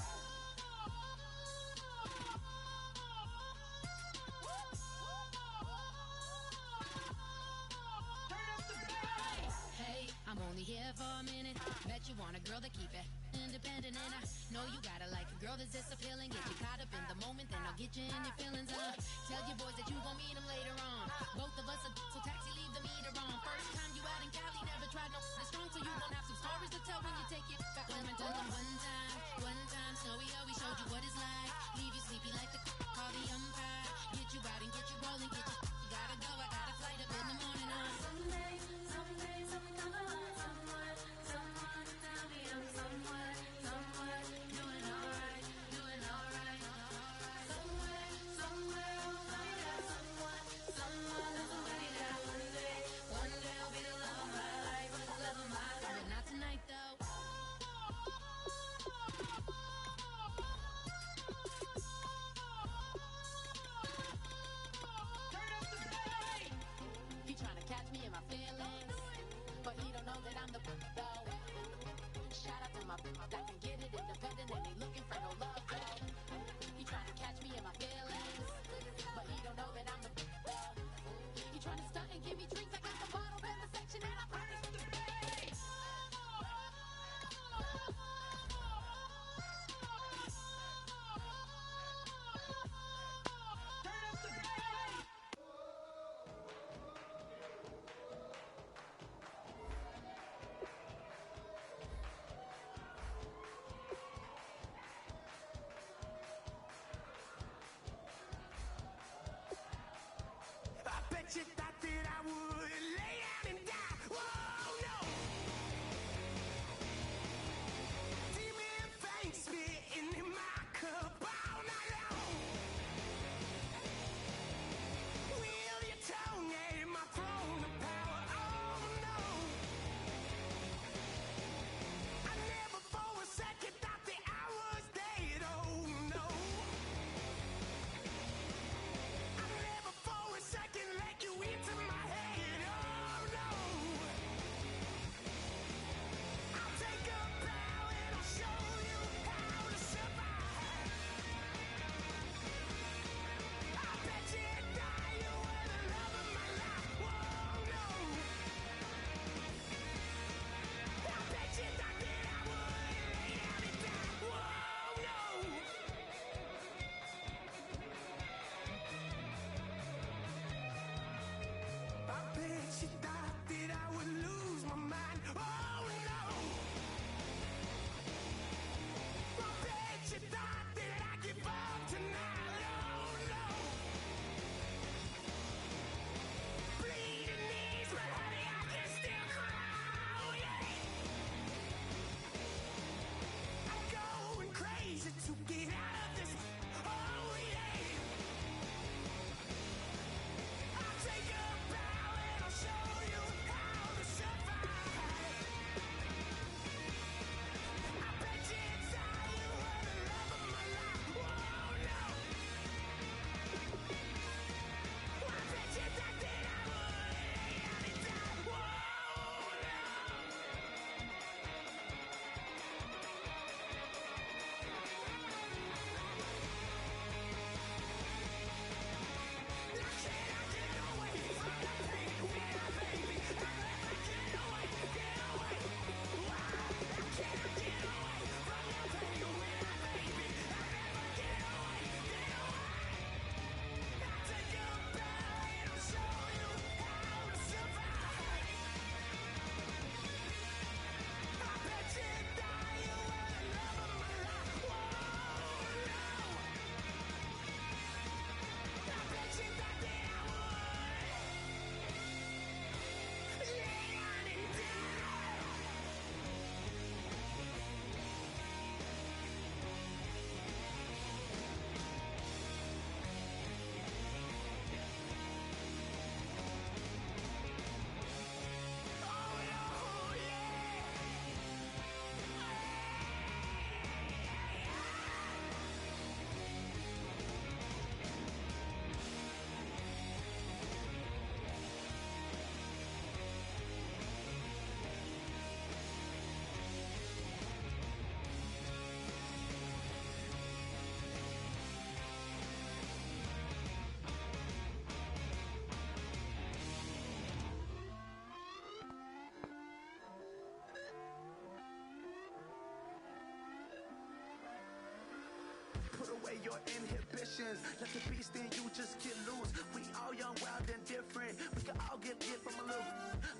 Hey, I'm only here for a minute. Bet you want a girl to keep it independent, and I know you gotta like a girl that's this appealing. Get you caught up in the moment, then I'll get you in your feelings. Tell your boys that you gon' meet them later on. Both of us are so taxi, leave the meter on. First time you out in Cali, never tried no strong, so you gon' have some stories to tell when you take it back home and tell them one time, Snowy always showed you what it's like. Leave you sleepy like the call the umpire. Get you out and get you rolling, get you gotta go. I got a flight up in the morning on someday, something come along. Someone to tell me I'm somewhere, doing alright, doing alright. Somewhere, I'll find out someone, somebody that one day will be the love of my life, love of my life. But bet you thought that I would lay down and die. Whoa, no. Demon fang spitting in my cup all night long. Will your tongue at my throne of power? Oh no. I never for a second thought that I was dead. Oh no. I never for a second let you into my head. Oh no. I'll take a bow and I'll show you how to survive. I bet you die, you were the love of my life. Whoa, no. I bet you thought that I would lay down and die. Whoa, no. I bet you thought that I would lose my mind. Oh no. I bet you thought that I'd give up tonight. Oh no. Bleeding knees, but honey, I can still cry. Oh yeah. I'm going crazy to get out of this. Oh yeah. I'll take a bow and I'll show you how to survive. I bet you die, you were the love of my life. Whoa, no. I bet you thought that I would lay down and die. Whoa, no. Now can I get away from the pain when I baby? I never get away, get away. Why? Can I get away from the pain when I baby? I never get away, get away. I'll take a bow and I'll show you how to survive. I bet you die, you were the love of my life. Whoa, no. I bet you thought that I would lay down and die. Oh no, yeah. Put away your inhibitions. Let the beast in you just get loose. We all young, wild, and different. We can all get hit from a little.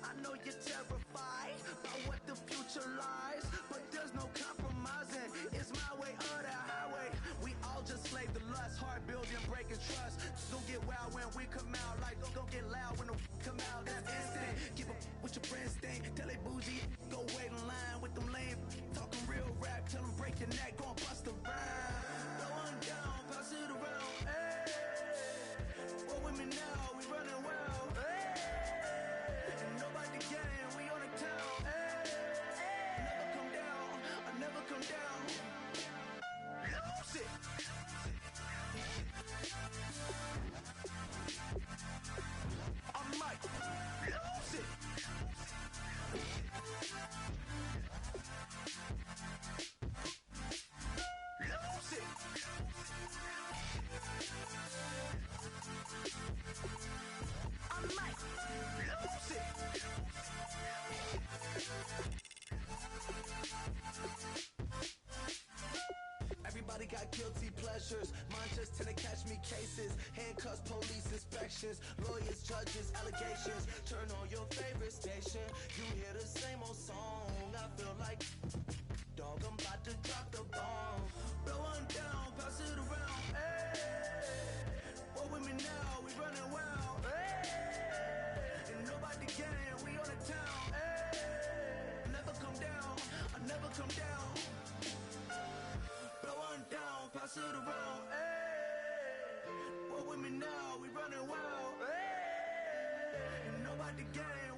I know you're terrified by what the future lies, but there's no compromising. It's my way or the highway. We all just slave to lust, heart building, breaking trust. Don't get wild when we come out. Like don't get loud when the come out. That's instant. Give up what your friends think. Tell they bougie. Go wait in line with them lame. Talking real rap. Tell them break your neck. Go and bust a rhyme. Going down, pass it around. Hey, what with me now? We running wild. Hey, and nobody game. We on the town. Hey, never come down. I never come down. Lose it. I'm Mike. Lose it. Lose it. I'm Mike. Lose it. Everybody got guilty pleasures. Mine just tend to catch me cases. Handcuffs, police inspections, lawyers, judges, allegations. Turn on your favorite station. You hear the same old song. I feel like dog, I'm about to drop the bomb. Blow one down, pass it around. Hey, what with me now? We running wild. Hey, to the road. Hey, what with me now? We running wild. Hey, you know about the game.